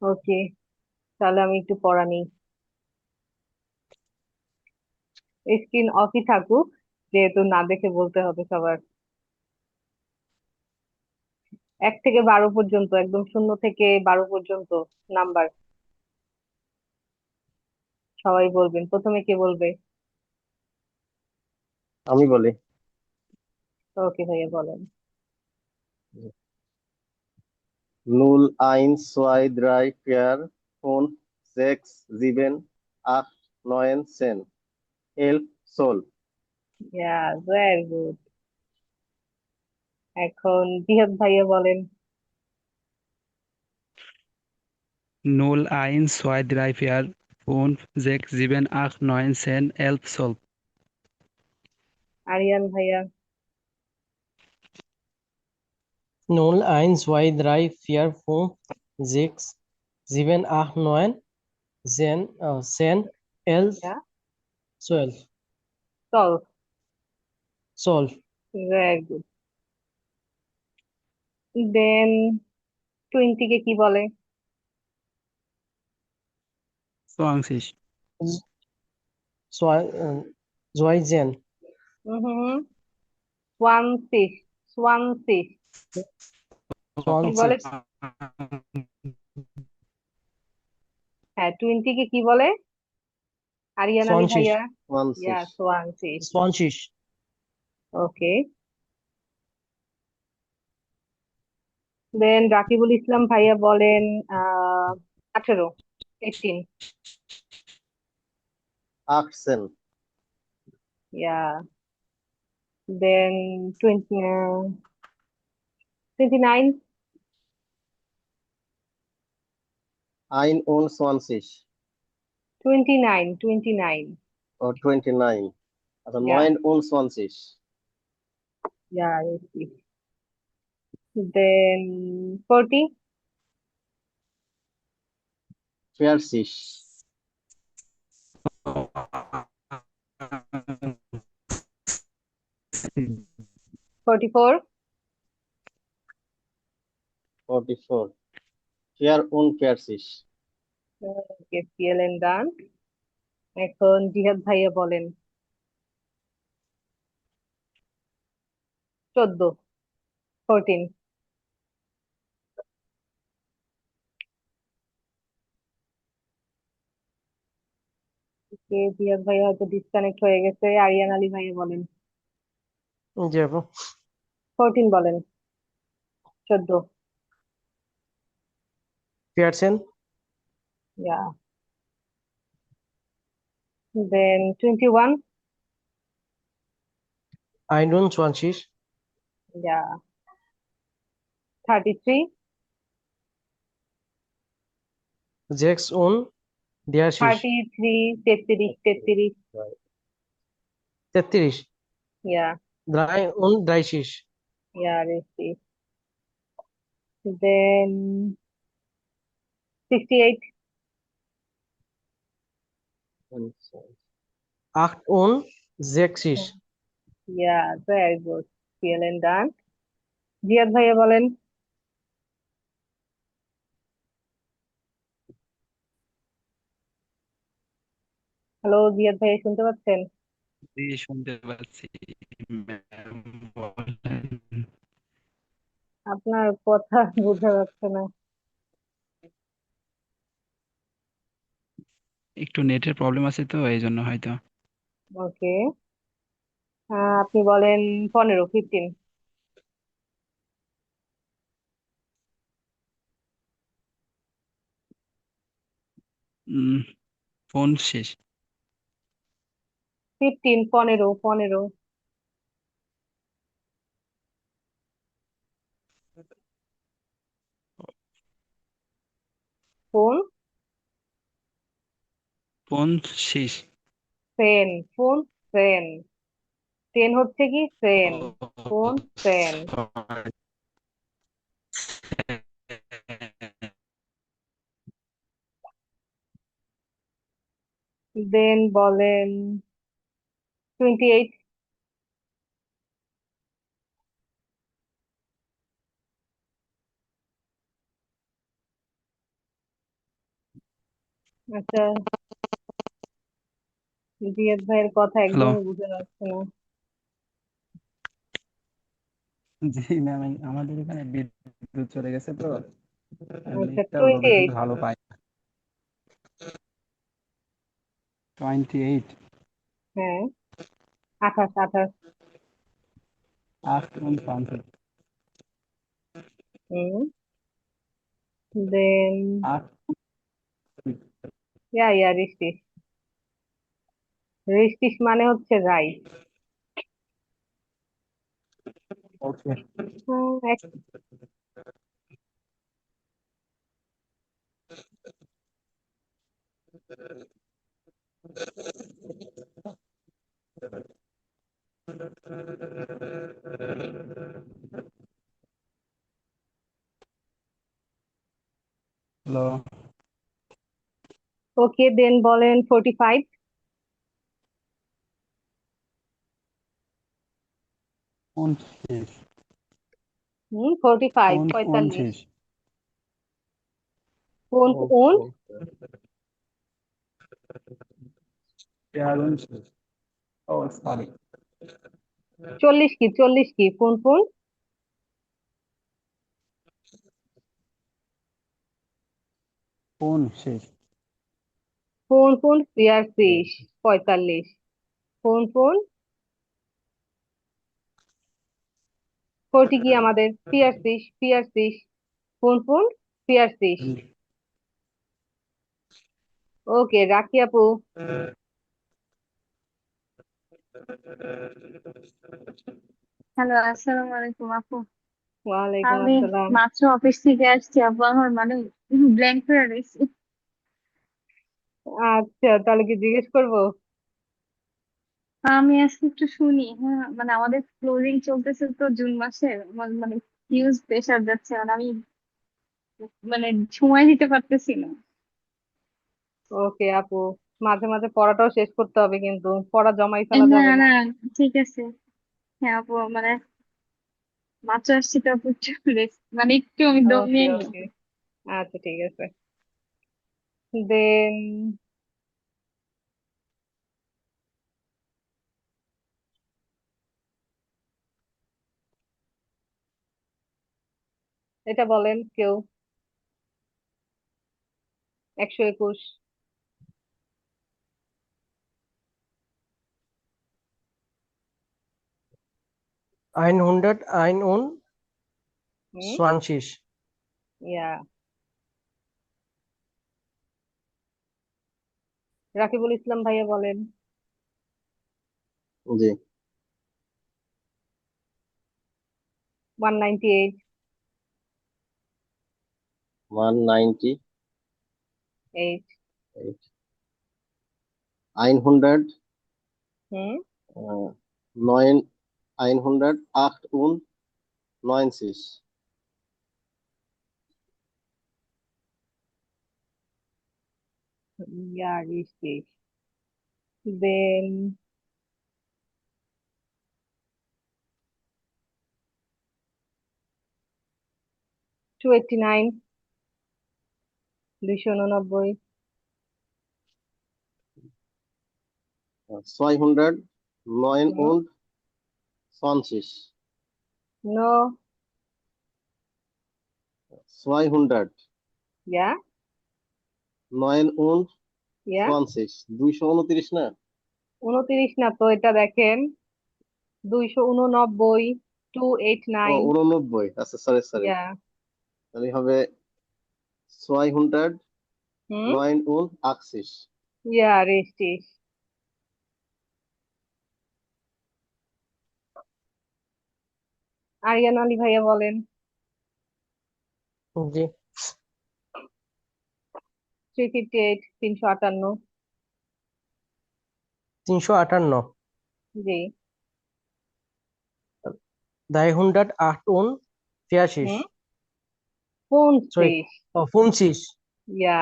ওকে, তাহলে আমি একটু পড়া নিই। স্ক্রিন অফই থাকুক, যেহেতু না দেখে বলতে হবে সবার। 1 থেকে 12 পর্যন্ত, একদম 0 থেকে 12 পর্যন্ত নাম্বার সবাই বলবেন। প্রথমে কে বলবে? আমি বলি। ওকে ভাইয়া, বলেন। 0, 1, 2, 3, 4, 5, 6, 7, 8, 9, 10, 11, 12। ইয়া, ভেরি গুড। এখন জিহাদ ভাইয়া বলেন। 0, 1, 2, 3, 4, 5, 6, 7, 8, 9, 10, 11, 12. আরিয়ান ভাইয়া। 0, 1, 2, 3, 4, 5, 6, 7, 8, 9, 10, 10, 11, ইয়া, 12, চল। 12, ভেরি গুড। দেন 20 কে কি বলে? 20, Zoizen, হুম, ওয়ানসিস। ওয়ানসিস কি বলে? 20, হ্যাঁ, 20 কে কি বলে? আরিয়ান আলী 20, ভাইয়া। ইয়া, 20, ওয়ানসিস। 20, ওকে। দেন রাকিবুল ইসলাম ভাইয়া বলেন 18, 18। 18, ইয়া। দেন 20, 29। 21, 29, 29। ও 29, আচ্ছা ইয়া, 29, ইয়া। দেন 40। 40, 44। 44, 44, ওকে, পিএলএন ডান। এখন জিহাদ ভাইয়া বলেন 14, 14। জিহাদ ভাইয়া হয়তো ডিসকানেক্ট হয়ে গেছে। আরিয়ান আলী ভাইয়া বলেন। যাব 14 বলেন। 14। 14, ইয়া। দেন 21। 21, ইয়া। 33। 36, 33, 33, 33। 33, ইয়া, 33, ইয়া রেসি। দেন 68। 68, ইয়া, ভেরি গুড। পিএলএন ডান। জিয়াদ ভাইয়া বলেন। হ্যালো জিয়াদ ভাইয়া, শুনতে পাচ্ছেন? জি, শুনতে পাচ্ছি। ম্যাম বলেন। আপনার কথা বোঝা যাচ্ছে না। একটু নেটের প্রবলেম আছে তো এই জন্য হয়তো। ওকে, আপনি বলেন 15, 15। উম, ফোন শেষ। 15, 15, 15। ফোন। ফোন শেষ। ফেন। ফোন। ফেন। টেন হচ্ছে কি ফেন? ফোন। ও, ফেন। sorry. দেন বলেন 28। আচ্ছা, জিয়াদ ভাইয়ের কথা হ্যালো। একদমই বুঝে যাচ্ছে না। জি ম্যাম, আমাদের এখানে বিদ্যুৎ চলে গেছে তো আচ্ছা, নেটটাও 28। ভালো পাই। 28। হ্যাঁ, 28 28। Afternoon sunset. হুম, দেন আট। ইয়া রিস্টিস। রিস্টিস মানে হচ্ছে রাইট। ওকে। এক হ্যালো। ওকে, দেন বলেন 45। 29। 45, 45। 29। কোন কোন? Okay. ও সরি। 40 কি 40 কি কোন কোন? কোন শেষ? কোন কোন 46, 45। কোন কোন 40 কি আমাদের 46, 46। কোন কোন 46। ওকে, রাখি আপু। হ্যালো, আসসালামু আলাইকুম আপু। ওয়ালাইকুম আমি আসসালাম। মাত্র অফিস থেকে আসছি আপু, আমার মানে ব্ল্যাঙ্ক হয়ে রয়েছে। আচ্ছা, তাহলে কি জিজ্ঞেস করবো? আমি আজকে একটু শুনি, হ্যাঁ মানে আমাদের ক্লোজিং চলতেছে তো জুন মাসে, আমার মানে হিউজ প্রেশার যাচ্ছে, আর আমি মানে সময় দিতে পারতেছি না। ওকে আপু, মাঝে মাঝে পড়াটাও শেষ করতে হবে, কিন্তু পড়া জমাই ফেলা না যাবে না। না, ঠিক আছে। হ্যাঁ আপু, মানে মাত্র আসছি তো আপু, একটু মানে একটু আমি দম ওকে নিয়ে নিই। ওকে, আচ্ছা ঠিক আছে। দেন এটা বলেন কেউ। 121। 121. হুম, ইয়া। রাকিবুল ইসলাম ভাইয়া বলেন। জি। 198। 198. এইট। 100. হুম, 9. 198. ইয়া রিস্টিস। দেন 289। 289। 600. 9 হুম, und 20. নো। 200. ইয়া 9 und ইয়া 20. 229 না? 29 না তো, এটা দেখেন 289। টু এইট ও নাইন 89, আচ্ছা সরি সরি। ইয়া। তাহলে হবে 200. হুম, 9 und 80. ইয়া রিস্টিস। আরিয়ান আলী ভাইয়া বলেন। জি। 358। 358। 358. জি। 368. হুম, সরি, 35। 25. ইয়া।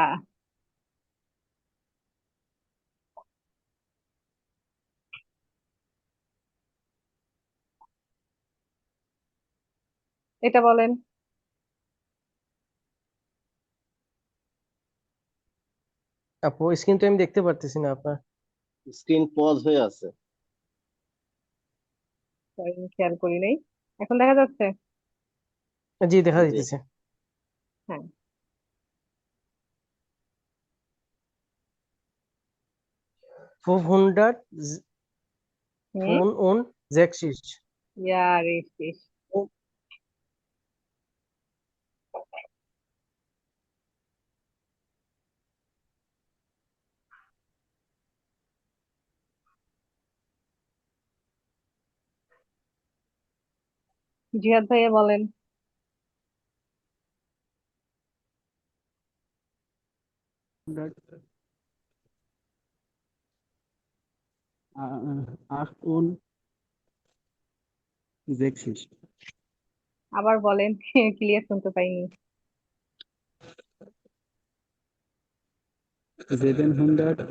এটা বলেন। আপু স্ক্রিন তো আমি দেখতে পারতেছি না আপনার। স্ক্রিন পজ হয়ে আছে। Sorry, আমি খেয়াল করি নাই। এখন দেখা যাচ্ছে? জি, দেখা জি। যাইতেছে। হ্যাঁ। 565. Ja, richtig. জিহাদ ভাইয়া বলেন। Sechzig. আবার বলেন, ক্লিয়ার শুনতে পাইনি। 700.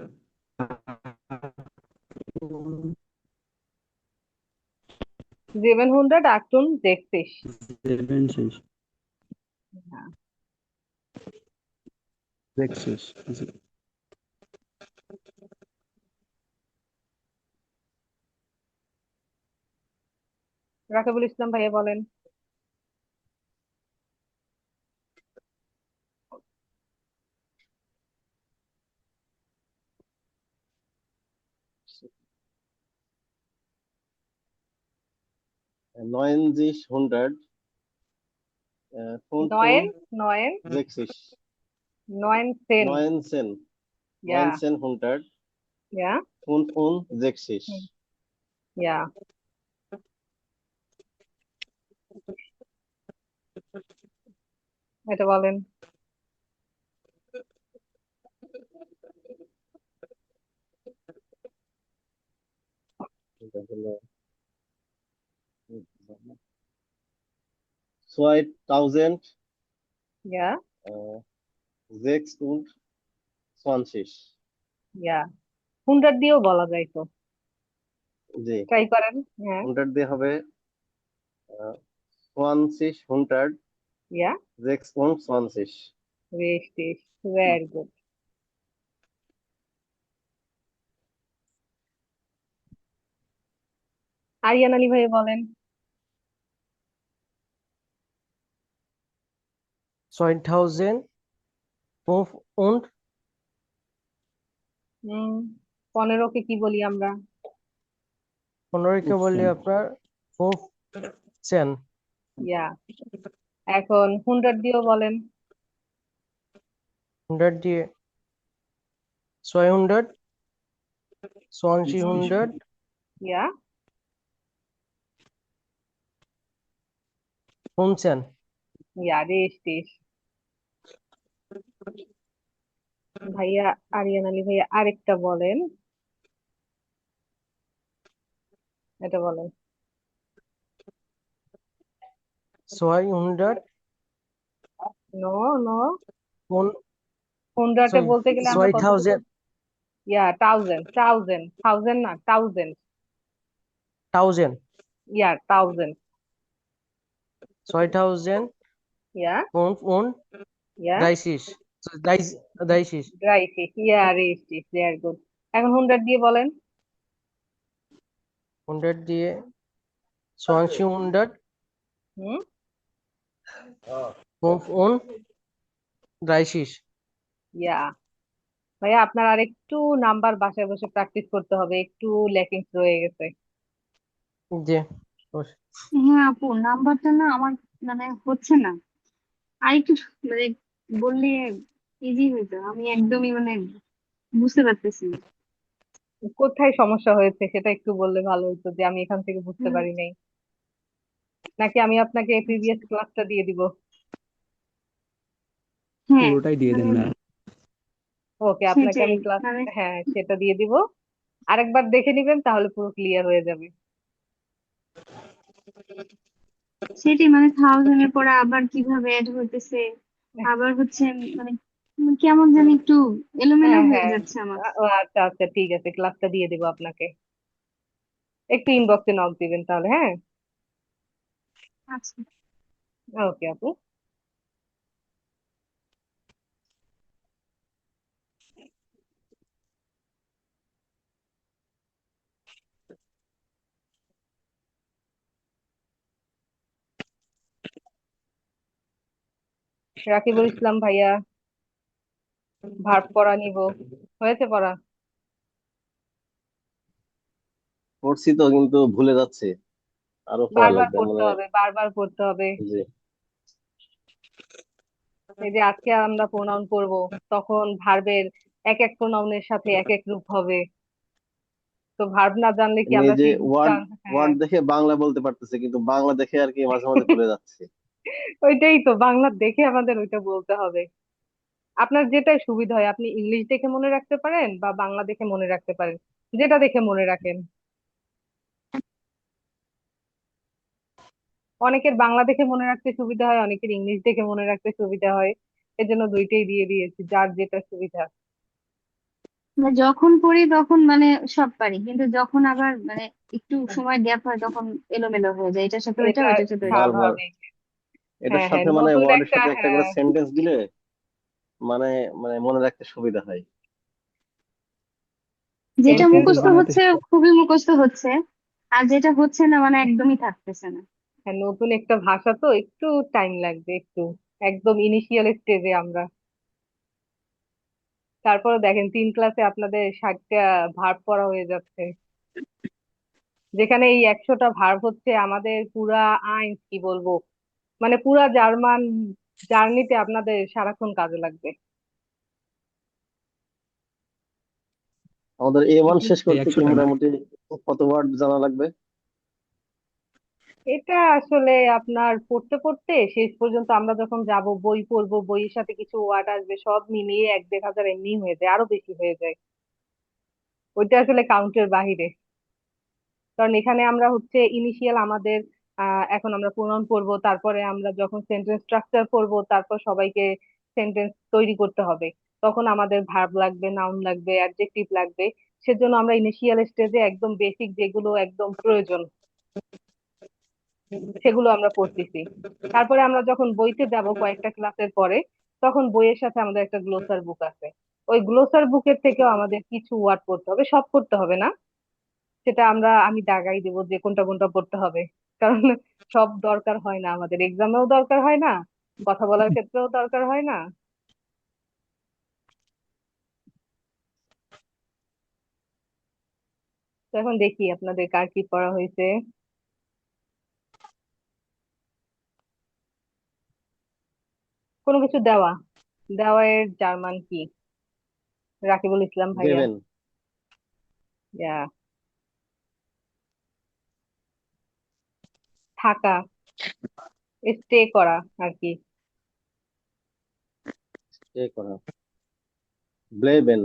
768. 70. হ্যাঁ। 60. রাকিবুল ইসলাম ভাইয়া বলেন। neunzig, 100, নয়েন নয়েন 60, নয়েনসেন। 19, Ja, 1900, ja, 65. ja. এটা বলেন। এটা হলো 2000, Ja, 26. ja. 100 দিয়েও বলা যায় তো। জি, ট্রাই করেন। হ্যাঁ। 100 দিয়ে হবে 2000, Ja, 26. richtig. Very good. Aryan Ali ভাইয়া বলেন। 6500. 15কে কি বলি আমরা? 15কে বললে আপনার 15. ইয়া। এখন 100 দিয়েও বলেন। 100 দিয়ে 600. 2000. ইয়া, 15. ইয়া, richtig. ভাইয়া, আরিয়ান আলী ভাইয়া আরেকটা বলেন। এটা বলেন। 600. No, no. কোন 100 বলতে গেলে আমরা কতটুকু? 6000. ইয়া, থাউজেন্ড থাউজেন্ড থাউজেন্ড না, thousand. 1000. Yeah, thousand. 6000. Yeah, und yeah, 30. 30. Right. Yeah, richtig. Very good. এখন 100 দিয়ে বলেন। 100 দিয়ে 2000. হুম। 35. ইয়া। ভাইয়া আপনার আর একটু নাম্বার বাসায় বসে প্র্যাকটিস করতে হবে, একটু ল্যাকিংস রয়ে গেছে। জি। হ্যাঁ আপু, নাম্বারটা না আমার মানে হচ্ছে না। আর একটু মানে বললে ইজি হইতো, আমি একদমই মানে বুঝতে পারতেছি না। কোথায় সমস্যা হয়েছে সেটা একটু বললে ভালো হতো, যে আমি এখান থেকে বুঝতে হুম, পারি নাই। নাকি আমি আপনাকে আচ্ছা। প্রিভিয়াস ক্লাসটা দিয়ে দিব? হ্যাঁ, পুরোটাই দিয়ে দেন মানে না। ওকে, আপনাকে সেটাই আমি ক্লাস, মানে হ্যাঁ সেটা দিয়ে দিব। আরেকবার দেখে নিবেন, তাহলে পুরো ক্লিয়ার হয়ে যাবে। সেটাই মানে থাউজেন্ডের পরে আবার কিভাবে অ্যাড হইতেছে, আবার হচ্ছে মানে কেমন জানি একটু এলোমেলো হ্যাঁ, হয়ে হ্যাঁ। যাচ্ছে আমার। ও আচ্ছা, আচ্ছা, ঠিক আছে, ক্লাসটা দিয়ে দিব আপনাকে। একটু ইনবক্সে নক দিবেন তাহলে, হ্যাঁ। আচ্ছা। ওকে আপু। রাকিবুল ইসলাম ভাইয়া, ভার্ব পড়া নিব। হয়েছে পড়া? পড়ছি তো, কিন্তু ভুলে যাচ্ছে, আরো পড়া বারবার লাগবে পড়তে মানে। হবে, বারবার পড়তে হবে। জি। এই যে আজকে আমরা প্রোনাউন করব, তখন ভার্বের এক এক প্রোনাউনের সাথে এক এক রূপ হবে। তো ভার্ব না জানলে কি মানে এই আমরা যে সেই রূপটা? ওয়ার্ড হ্যাঁ, ওয়ার্ড দেখে বাংলা বলতে পারতেছে, কিন্তু বাংলা দেখে আর কি মাঝে মাঝে ভুলে যাচ্ছে। ওইটাই তো, বাংলা দেখে আমাদের ওইটা বলতে হবে। আপনার যেটা সুবিধা হয়, আপনি ইংলিশ দেখে মনে রাখতে পারেন বা বাংলা দেখে মনে রাখতে পারেন, যেটা দেখে মনে রাখেন। অনেকের বাংলা দেখে মনে রাখতে সুবিধা হয়, অনেকের ইংলিশ দেখে মনে রাখতে সুবিধা হয়। এজন্য দুইটাই দিয়ে দিয়েছি, যার যেটা সুবিধা। মানে যখন পড়ি তখন মানে সব পারি, কিন্তু যখন আবার মানে একটু সময় গ্যাপ হয় তখন এলোমেলো হয়ে যায়, এটার সাথে ওইটা, এটা ওইটার সাথে ওইটা। বারবার স্বাভাবিক। এটার হ্যাঁ, হ্যাঁ, সাথে মানে নতুন ওয়ার্ডের একটা, সাথে একটা করে হ্যাঁ, সেন্টেন্স দিলে মানে মানে মনে রাখতে সুবিধা হয়। যেটা সেন্টেন্স। সেন্টেন্স মুখস্থ বানাতে হচ্ছে খুবই মুখস্থ হচ্ছে, আর যেটা হচ্ছে না মানে একদমই থাকতেছে না। হ্যাঁ, নতুন একটা ভাষা তো একটু টাইম লাগবে, একটু একদম ইনিশিয়াল স্টেজে আমরা। তারপরে দেখেন 3 ক্লাসে আপনাদের 60টা ভার্ব পড়া হয়ে যাচ্ছে, যেখানে এই 100টা ভার্ব হচ্ছে আমাদের পুরা আইন, কি বলবো, মানে পুরা জার্মান জার্নিতে আপনাদের সারাক্ষণ কাজে লাগবে। আমাদের A1 শেষ এই করতে কি 100টা না। মোটামুটি কত ওয়ার্ড জানা লাগবে? এটা আসলে আপনার পড়তে পড়তে শেষ পর্যন্ত আমরা যখন যাব, বই পড়বো, বইয়ের সাথে কিছু ওয়ার্ড আসবে, সব মিলিয়ে 1-1.5 হাজার এমনি হয়ে যায়, আরো বেশি হয়ে যায়। ওইটা আসলে কাউন্টের বাহিরে। কারণ এখানে আমরা হচ্ছে ইনিশিয়াল আমাদের, এখন আমরা প্রনাউন পড়বো, তারপরে আমরা যখন সেন্টেন্স স্ট্রাকচার পড়বো, তারপর সবাইকে সেন্টেন্স তৈরি করতে হবে, তখন আমাদের ভার্ব লাগবে, নাউন লাগবে, অ্যাডজেক্টিভ লাগবে। সেজন্য আমরা ইনিশিয়াল স্টেজে একদম বেসিক যেগুলো একদম প্রয়োজন, সেগুলো আমরা পড়তেছি। তারপরে আমরা যখন বইতে যাব কয়েকটা ক্লাসের পরে, তখন বইয়ের সাথে আমাদের একটা গ্লোসার বুক আছে। ওই গ্লোসার বুকের থেকেও আমাদের কিছু ওয়ার্ড পড়তে হবে, সব পড়তে হবে না। সেটা আমি দাগাই দেবো যে কোনটা কোনটা পড়তে হবে। কারণ সব দরকার হয় না, আমাদের এক্সামেও দরকার হয় না, কথা বলার ক্ষেত্রেও দরকার হয় না। তো এখন দেখি আপনাদের কার কি পড়া হয়েছে। কোনো কিছু দেওয়া, দেওয়া এর জার্মান কি? রাকিবুল ইসলাম ভাইয়া। গেবেন। ইয়া, থাকা, স্টে করা আর কি। এ করা। ব্লেবেন।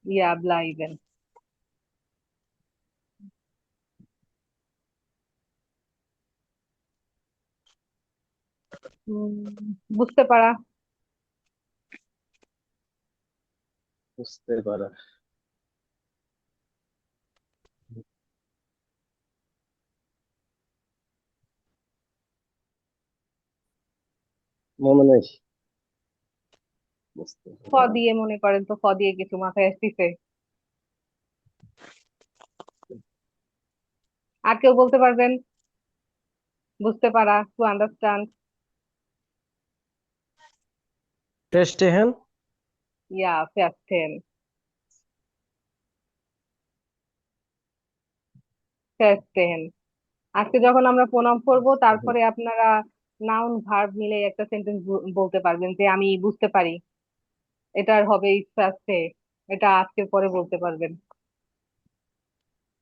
ইয়া, ব্লাইবেন। উম, বুঝতে পারা। বুঝতে পারা। মনে নেই। বুঝতে ফ পারা। দিয়ে মনে করেন তো, ফ দিয়ে কিছু মাথায় আসতেছে? আর কেউ বলতে পারবেন? বুঝতে পারা, টু আন্ডারস্ট্যান্ড। টেস্টেহন। ইয়া, ফ্যাস্টেন। ফ্যাস্টেন। আজকে যখন আমরা প্রণাম করব, তারপরে আপনারা নাউন ভার্ব মিলে একটা সেন্টেন্স বলতে পারবেন যে আমি বুঝতে পারি, এটার হবে ফার্স্টে। এটা আজকের পরে বলতে পারবেন।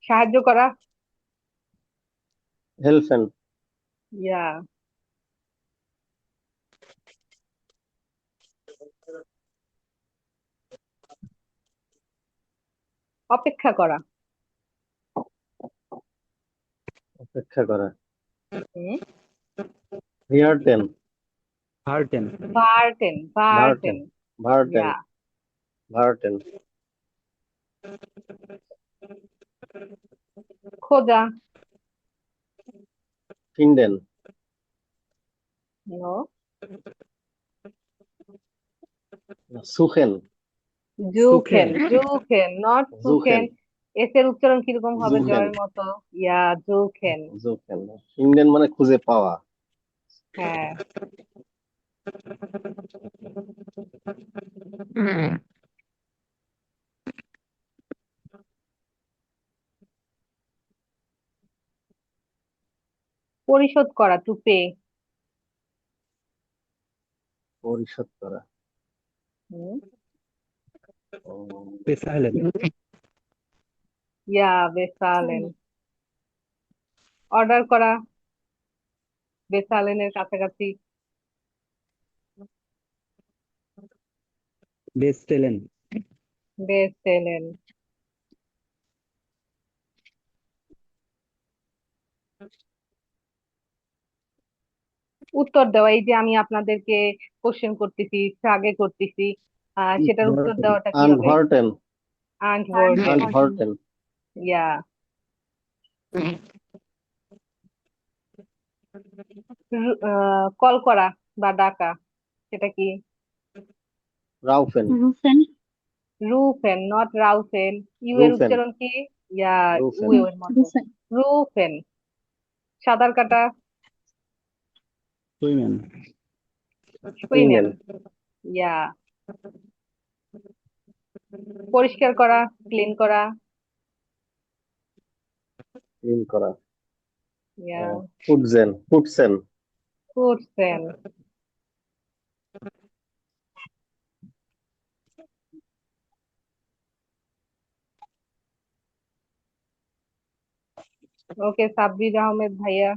সাহায্য করা। হেলফেন। ইয়া, অপেক্ষা করা। অপেক্ষা করা। হুম, ভিয়ার্টেন। হার্টেন। ভার্টেন, ভার্টেন। ভার্টেন। ভার্টেন। ইয়া, ভার্টেন। খোঁজা। ফিন্ডেন। নো, সুখেন। জুখেন, সুখেন। জুখেন, নট সুখেন। জুখেন। এস এর উচ্চারণ কিরকম হবে? জুখেন। জয়ের মতো। ইয়া, জুখেন। জুখেন। ফিন্ডেন মানে খুঁজে পাওয়া। হ্যাঁ, পরিশোধ করা, টু পে। পরিশোধ করা। bezahlen, ইয়া, বেসালেন। অর্ডার করা, বেসালেনের কাছাকাছি। bestellen, বেসেলেন। উত্তর দেওয়া, এই যে আমি আপনাদেরকে কোশ্চেন করতেছি, আগে করতেছি, সেটার উত্তর antworten, দেওয়াটা কি হবে? আনভার্টেন। আন্টওয়ার্টেন। আনভার্টেন। ইয়া। কল করা বা ডাকা, সেটা কি? রাউফেন। রুফেন। রুফেন, নট রাউফেন। ইউ এর রুফেন। উচ্চারণ কি? ইয়া, উ রুফেন। এর মতো। রুফেন। রুফেন। সাঁতার কাটা, schwimmen, সুইমেন। সুইমেন। ইয়া। পরিষ্কার করা, ক্লিন করা। ক্লিন করা। ইয়া। পুটজেন। পুটসেন। ফুটছেন। ওকে, সাব্বির আহমেদ ভাইয়া।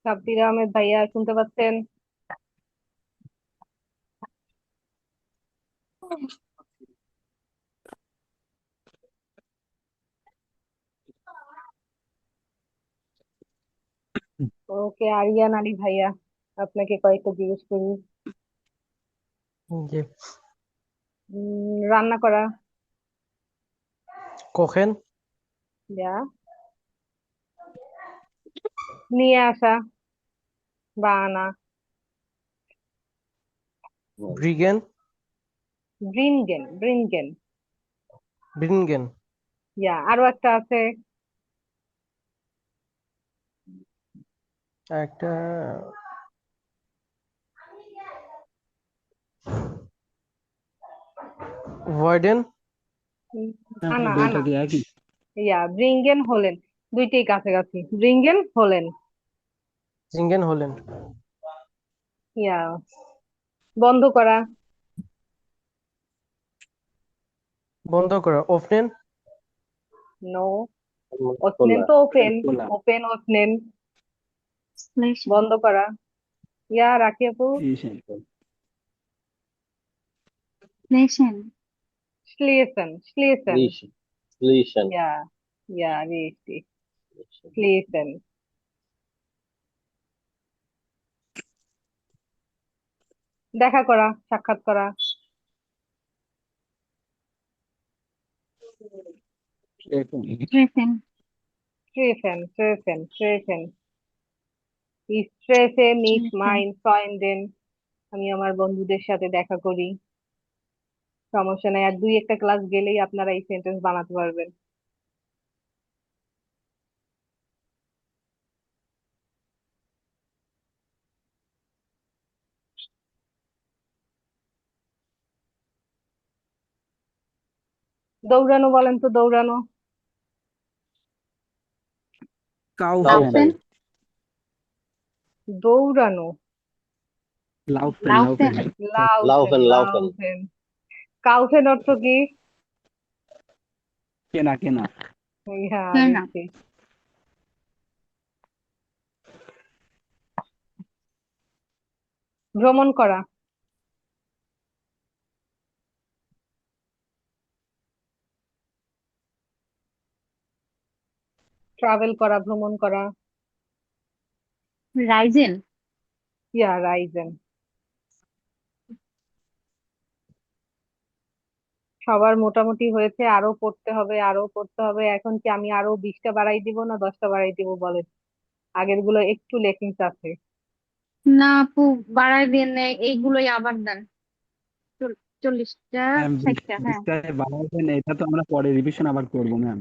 সাব্বির আহমেদ ভাইয়া, শুনতে পাচ্ছেন? ওকে, আরিয়ান আলী ভাইয়া, আপনাকে কয়েকটা জিজ্ঞেস করি। জি। রান্না করা। কোখেন। ইয়া। নিয়ে আসা বা আনা। ব্রিগেন। ব্রিনগেন, ব্রিনগেন। ব্রিনগেন। ইয়া, আরো একটা আছে। একটা ওয়ার্ডেন। আনা, দুইটা আনা। কি একই? ইয়া, ব্রিঙ্গেন হলেন। দুইটাই কাছাকাছি, ব্রিঙ্গেন হলেন। জিঙ্গেন হলেন। ইয়া। বন্ধ করা। বন্ধ করা। ওপেন। নো। ওপেন খোলা। তো ওপেন। খোলা, ওপেন, ওপেন। স্লেশন। বন্ধ করা। ইয়া, রাখি আপু। schließen, স্লেশন। স্লিয়েসেন, স্লিয়েসেন। লিশন। লিশন। ইয়া। ইয়া, richtig. স্লিয়েসেন। দেখা করা, সাক্ষাৎ করা। treffen, ট্রেফেন। ট্রেফেন, ট্রেফেন, ট্রেফেন। Ich treffe mit ট্রেফেন। meinen Freunden. আমি আমার বন্ধুদের সাথে দেখা করি। সমস্যা নাই, আর দুই একটা ক্লাস গেলেই আপনারা এই সেন্টেন্স বানাতে পারবেন। দৌড়ানো বলেন তো, দৌড়ানো। kaufen, লাউফেন। দৌড়ানো। laufen, লাউফেন। laufen, লাউফেন, লাউফেন। লাউফেন। লাউফেন। কাউফেন অর্থ কি? কেনা কেনা, ইয়া, কেনা। richtig. ভ্রমণ করা। ট্রাভেল করা, ভ্রমণ করা। রাইজেন। ইয়া, রাইজেন। সবার মোটামুটি হয়েছে, আরো পড়তে হবে, আরো পড়তে হবে। এখন কি আমি আরো 20টা বাড়াই দিব না 10টা বাড়াই দিব বলেন? আগের গুলো একটু লেকিংস আছে। না আপু, বাড়াই দেন না, এইগুলোই আবার দেন। চল। 40টা ম্যাম 60টা, হ্যাঁ। 20টায় বাড়াই দেন, এটা তো আমরা পরে রিভিশন আবার করবো ম্যাম।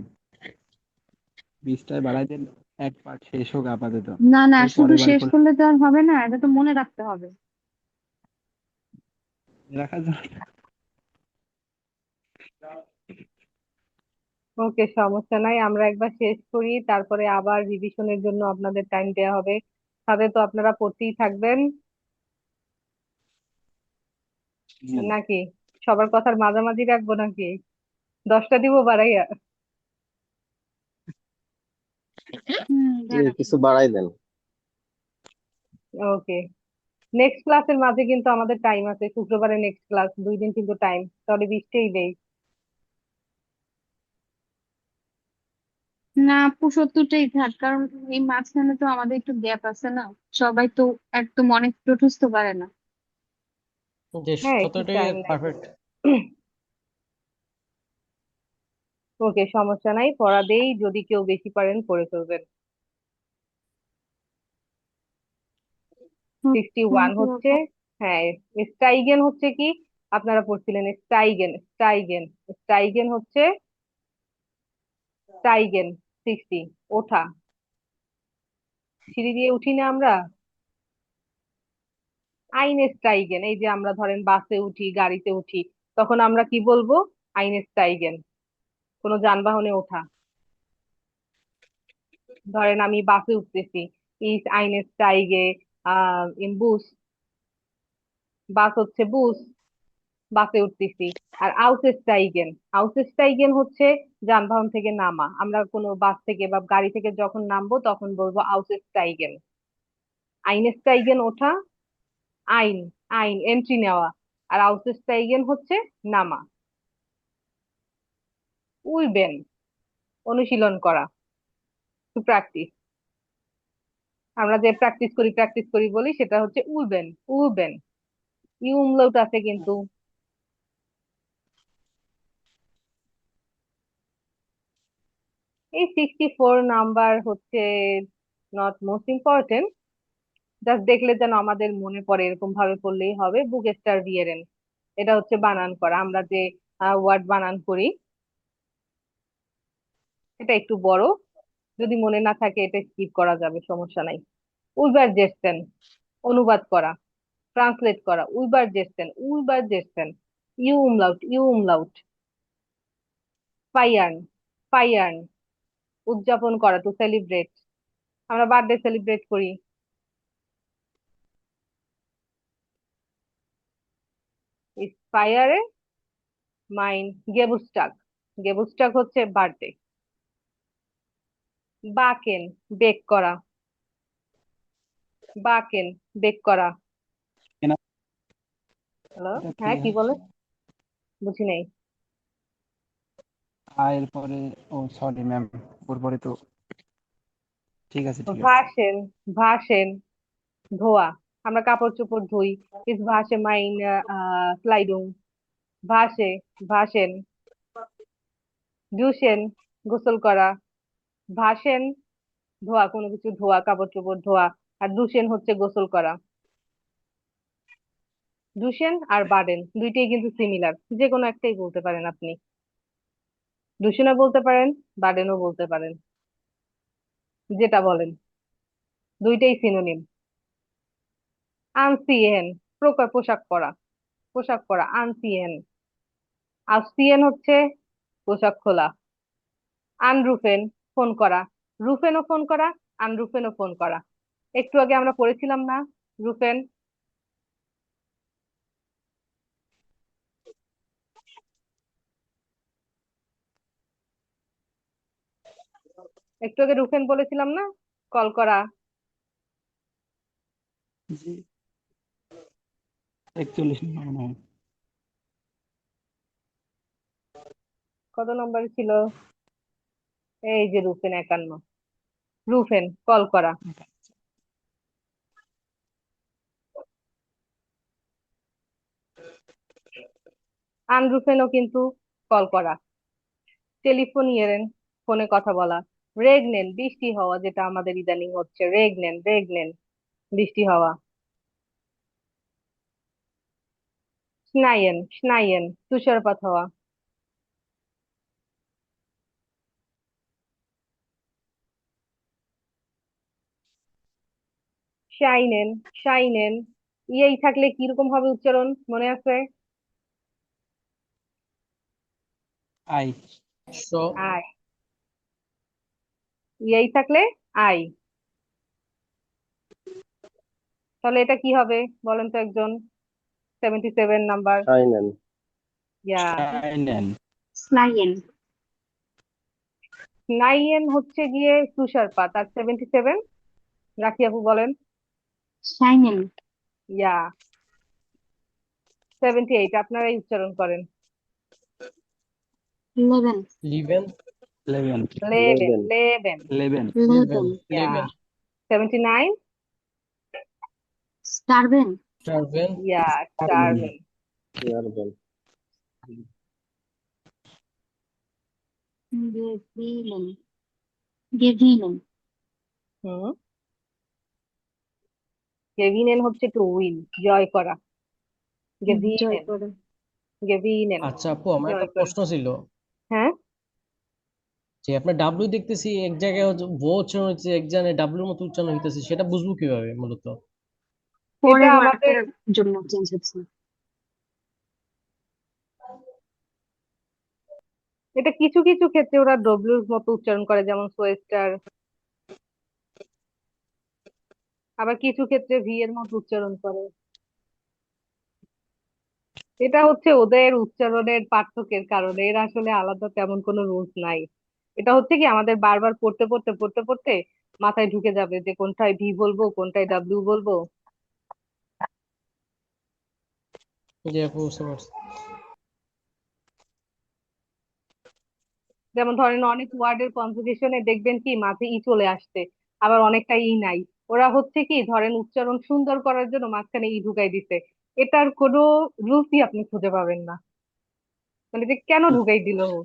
20টায় বাড়াই দেন, এক পার্ট শেষ হোক আপাতত, না না, এর শুধু পরের বার শেষ করে করলে তো আর হবে না, এটা তো মনে রাখতে হবে। রাখার জন্য। ওকে, সমস্যা নাই, আমরা একবার শেষ করি, তারপরে আবার রিভিশনের জন্য আপনাদের টাইম দেওয়া হবে। সাথে তো আপনারা পড়তেই থাকবেন ম্যাম, নাকি? সবার কথার মাঝামাঝি রাখবো নাকি? 10টা দিব বাড়াইয়া? জি, দাঁড়ান। কিছু বাড়াই দেন। ওকে, নেক্সট ক্লাসের মাঝে কিন্তু আমাদের টাইম আছে, শুক্রবারে নেক্সট ক্লাস, 2 দিন কিন্তু টাইম, তাহলে 20টাই দেই। না আপু, 70টাই থাক, কারণ এই মাঝখানে তো আমাদের একটু গ্যাপ আছে না, সবাই তো একদম অনেক প্রঠস্ত পারে না। যে হ্যাঁ, একটু 17টাই টাইম লাগবে। পারফেক্ট। ওকে, সমস্যা নাই, পড়া দেই, যদি কেউ বেশি পারেন পড়ে ফেলবেন। 61 থ্যাংক ইউ হচ্ছে, আপু। হ্যাঁ, স্টাইগেন হচ্ছে কি? আপনারা পড়ছিলেন স্টাইগেন, স্টাইগেন, স্টাইগেন হচ্ছে স্টাইগেন 60, ওঠা। সিঁড়ি দিয়ে উঠি না আমরা? আইনস্টাইগেন, এই যে আমরা ধরেন বাসে উঠি, গাড়িতে উঠি, তখন আমরা কি বলবো? আইনস্টাইগেন, কোনো যানবাহনে ওঠা। ধরেন আমি বাসে উঠতেছি, ইস আইনস্টাইগে ইন বুস, বাস হচ্ছে বুস, বাসে উঠতেছি। আর আউসস্টাইগেন, আউসস্টাইগেন হচ্ছে যানবাহন থেকে নামা, আমরা কোনো বাস থেকে বা গাড়ি থেকে যখন নামবো তখন বলবো আউসস্টাইগেন। আইনস্টাইগেন ওঠা, আইন, আইন এন্ট্রি নেওয়া, আর আউসস্টাইগেন হচ্ছে নামা। উইবেন, অনুশীলন করা, টু প্র্যাকটিস। আমরা যে প্র্যাকটিস করি বলি, সেটা হচ্ছে উইবেন, উইবেন। ইউ umlaut আছে কিন্তু। এই 64 নাম্বার হচ্ছে নট মোস্ট ইম্পর্টেন্ট, জাস্ট দেখলে যেন আমাদের মনে পড়ে, এরকম ভাবে পড়লেই হবে। বুক স্টার ভিয়েরেন, এটা হচ্ছে বানান করা, আমরা যে ওয়ার্ড বানান করি, এটা একটু বড়, যদি মনে না থাকে এটা স্কিপ করা যাবে, সমস্যা নাই। উইবার জেস্টেন, অনুবাদ করা, ট্রান্সলেট করা, উইবার জেস্টেন, উইবার জেস্টেন। U umlaut, U umlaut। ফাইয়ার্ন, ফাইয়ার্ন, উদযাপন করা, টু সেলিব্রেট, আমরা বার্থডে সেলিব্রেট করি। ফায়ারে মাইন গেবুস্টাগ, গেবুস্টাগ হচ্ছে বার্থডে। বাকেন, বেক করা, বাকেন, বেক করা। কেনা, হ্যালো, এটা কি হ্যাঁ কি হয়? বলে? বুঝি নাই। এর পরে, ও সরি ম্যাম, ওর পরে তো ঠিক আছে, ঠিক আছে। ভাসেন, ভাসেন, ধোয়া, আমরা কাপড় চোপড় ধুই। ইস ভাসে মাইন ক্লাইডুং, ভাসে, ভাসেন। ডুশেন, গোসল করা। ভাসেন, ধোয়া, কোনো কিছু ধোয়া, কাপড় চোপড় ধোয়া। আর ডুশেন হচ্ছে গোসল করা। ডুশেন আর বাডেন দুইটাই কিন্তু সিমিলার, যে কোনো একটাই বলতে পারেন আপনি। ডুশেনও বলতে পারেন, বাডেনও বলতে পারেন, যেটা বলেন, দুইটাই সিনোনিম। আনসিয়েন, প্রকার, পোশাক পরা, পোশাক পরা, আনসিয়েন। আউসিয়েন হচ্ছে পোশাক খোলা। আনরুফেন, ফোন করা, রুফেনও ফোন করা, আনরুফেনও ফোন করা। একটু আগে আমরা পড়েছিলাম না, রুফেন? একটু আগে রুফেন বলেছিলাম না, কল করা। জি, 41 নম্বর মনে হয়। কত নম্বরে ছিল? এই যে রুফেন, 51। রুফেন, কল করা। আনরুফেনও কিন্তু কল করা। টেলিফোনিয়েরেন, ফোনে কথা বলা। রেগনেন, বৃষ্টি হওয়া, যেটা আমাদের ইদানিং হচ্ছে, রেগনেন, রেগনেন, বৃষ্টি হওয়া। স্নাইয়েন, স্নাইয়েন, তুষারপাত হওয়া। শাইনেন, শাইনেন, ইয়েই থাকলে কিরকম হবে উচ্চারণ মনে আছে? আই। Saw I. ইয়েই থাকলে আই। তাহলে এটা কি হবে বলেন তো একজন? 77 নাম্বার। শাইনেন। ইয়া। শাইনেন। স্নাইয়েন। নাইয়েন হচ্ছে গিয়ে তুষারপাত, আর 77 রাখি আপু বলেন। শাইনেন। ইয়া। 78 আপনারাই উচ্চারণ করেন। লেভেন। লিভেন লেভেন। লেবেন, লেভেন। লেবেন। লেভেন। লিভেন লেভেন। ইয়া। লিভেন 79। স্টারবেন। স্টারভেন ইয়া, স্টারবেন। ইয়ারবেন। গেভিলেন। গেভিলেন। হুম। গেভিনেন হচ্ছে টু উইন, জয় করা। জয় গেভিনেন, করে। গেভিনেন, আচ্ছা আপু, আমার একটা জয় করা। প্রশ্ন ছিল হ্যাঁ, যে আপনার ডাব্লিউ দেখতেছি এক জায়গায় ভো উচ্চারণ হচ্ছে, এক জায়গায় ডাব্লিউর মতো উচ্চারণ হইতেছে, সেটা বুঝবো কিভাবে মূলত? এটা পরের আমাদের, ওয়ার্ডের জন্য চেঞ্জ হচ্ছে। এটা কিছু কিছু ক্ষেত্রে ওরা ডব্লিউর মতো উচ্চারণ করে, যেমন সোয়েস্টার। আবার কিছু ক্ষেত্রে ভি এর মতো উচ্চারণ করে। এটা হচ্ছে ওদের উচ্চারণের পার্থক্যের কারণে, এর আসলে আলাদা তেমন কোনো রুলস নাই। এটা হচ্ছে কি আমাদের বারবার পড়তে পড়তে পড়তে পড়তে মাথায় ঢুকে যাবে যে কোনটায় ভি বলবো কোনটায় ডাব্লিউ বলবো। যে আপু বুঝতে পারছি। যেমন ধরেন অনেক ওয়ার্ডের কনজুগেশনে দেখবেন কি মাঝে ই চলে আসছে, আবার অনেকটা ই নাই। ওরা হচ্ছে কি ধরেন উচ্চারণ সুন্দর করার জন্য মাঝখানে ই ঢুকাই দিছে। এটার কোনো রুলসই আপনি খুঁজে পাবেন না, মানে যে কেন ঢুকাই দিল ও।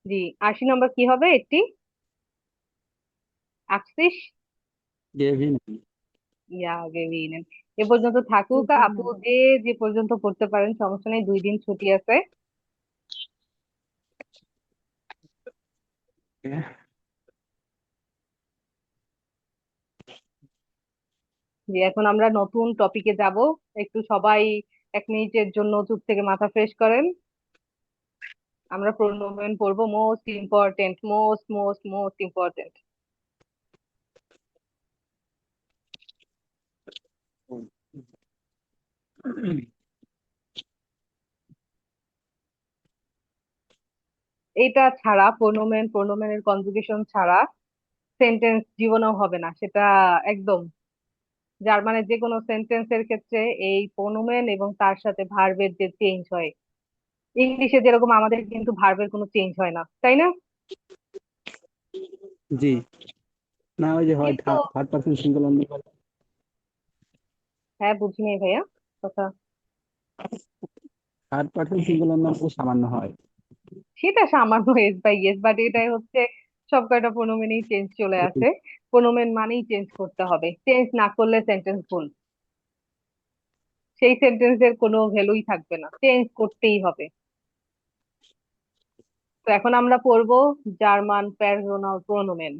জি, 80 নম্বর কি হবে একটি? আকসিস। গেভিন। ইয়া, গেভিনেন। এ পর্যন্ত থাকুক আপু, যে যে পর্যন্ত পড়তে পারেন সমস্যা নেই, 2 দিন ছুটি আছে। যে এখন আমরা নতুন টপিকে যাব, একটু সবাই 1 মিনিটের জন্য চুপ থেকে মাথা ফ্রেশ করেন। আমরা প্রোনোমেন পড়বো, most important, most most most important. এইটা ছাড়া প্রোনোমেন, প্রোনোমেনের কনজুগেশন ছাড়া সেন্টেন্স জীবনেও হবে না সেটা, একদম। জার্মানের যে কোনো সেন্টেন্সের ক্ষেত্রে এই প্রোনোমেন এবং তার সাথে ভার্বের যে চেঞ্জ হয়, ইংলিশে যেরকম আমাদের কিন্তু ভার্বের কোনো চেঞ্জ হয় না, তাই না? জি। না, ওই যে হয় কিন্তু থার্ড পার্সন সিঙ্গুলার নিয়ে। হ্যাঁ, বুঝিনি ভাইয়া কথা। থার্ড পার্সন সিঙ্গুলার নাম খুব সামান্য হয়। সেটা সামান্য এস বাই এস, বাট এটাই হচ্ছে সব কয়টা প্রোনোমেনই চেঞ্জ চলে আসে। প্রোনোমেন মানেই চেঞ্জ করতে হবে, চেঞ্জ না করলে সেন্টেন্স ভুল, সেই সেন্টেন্সের কোনো ভ্যালুই থাকবে না, চেঞ্জ করতেই হবে। তো এখন আমরা পড়বো জার্মান পার্সোনাল প্রোনোমেন।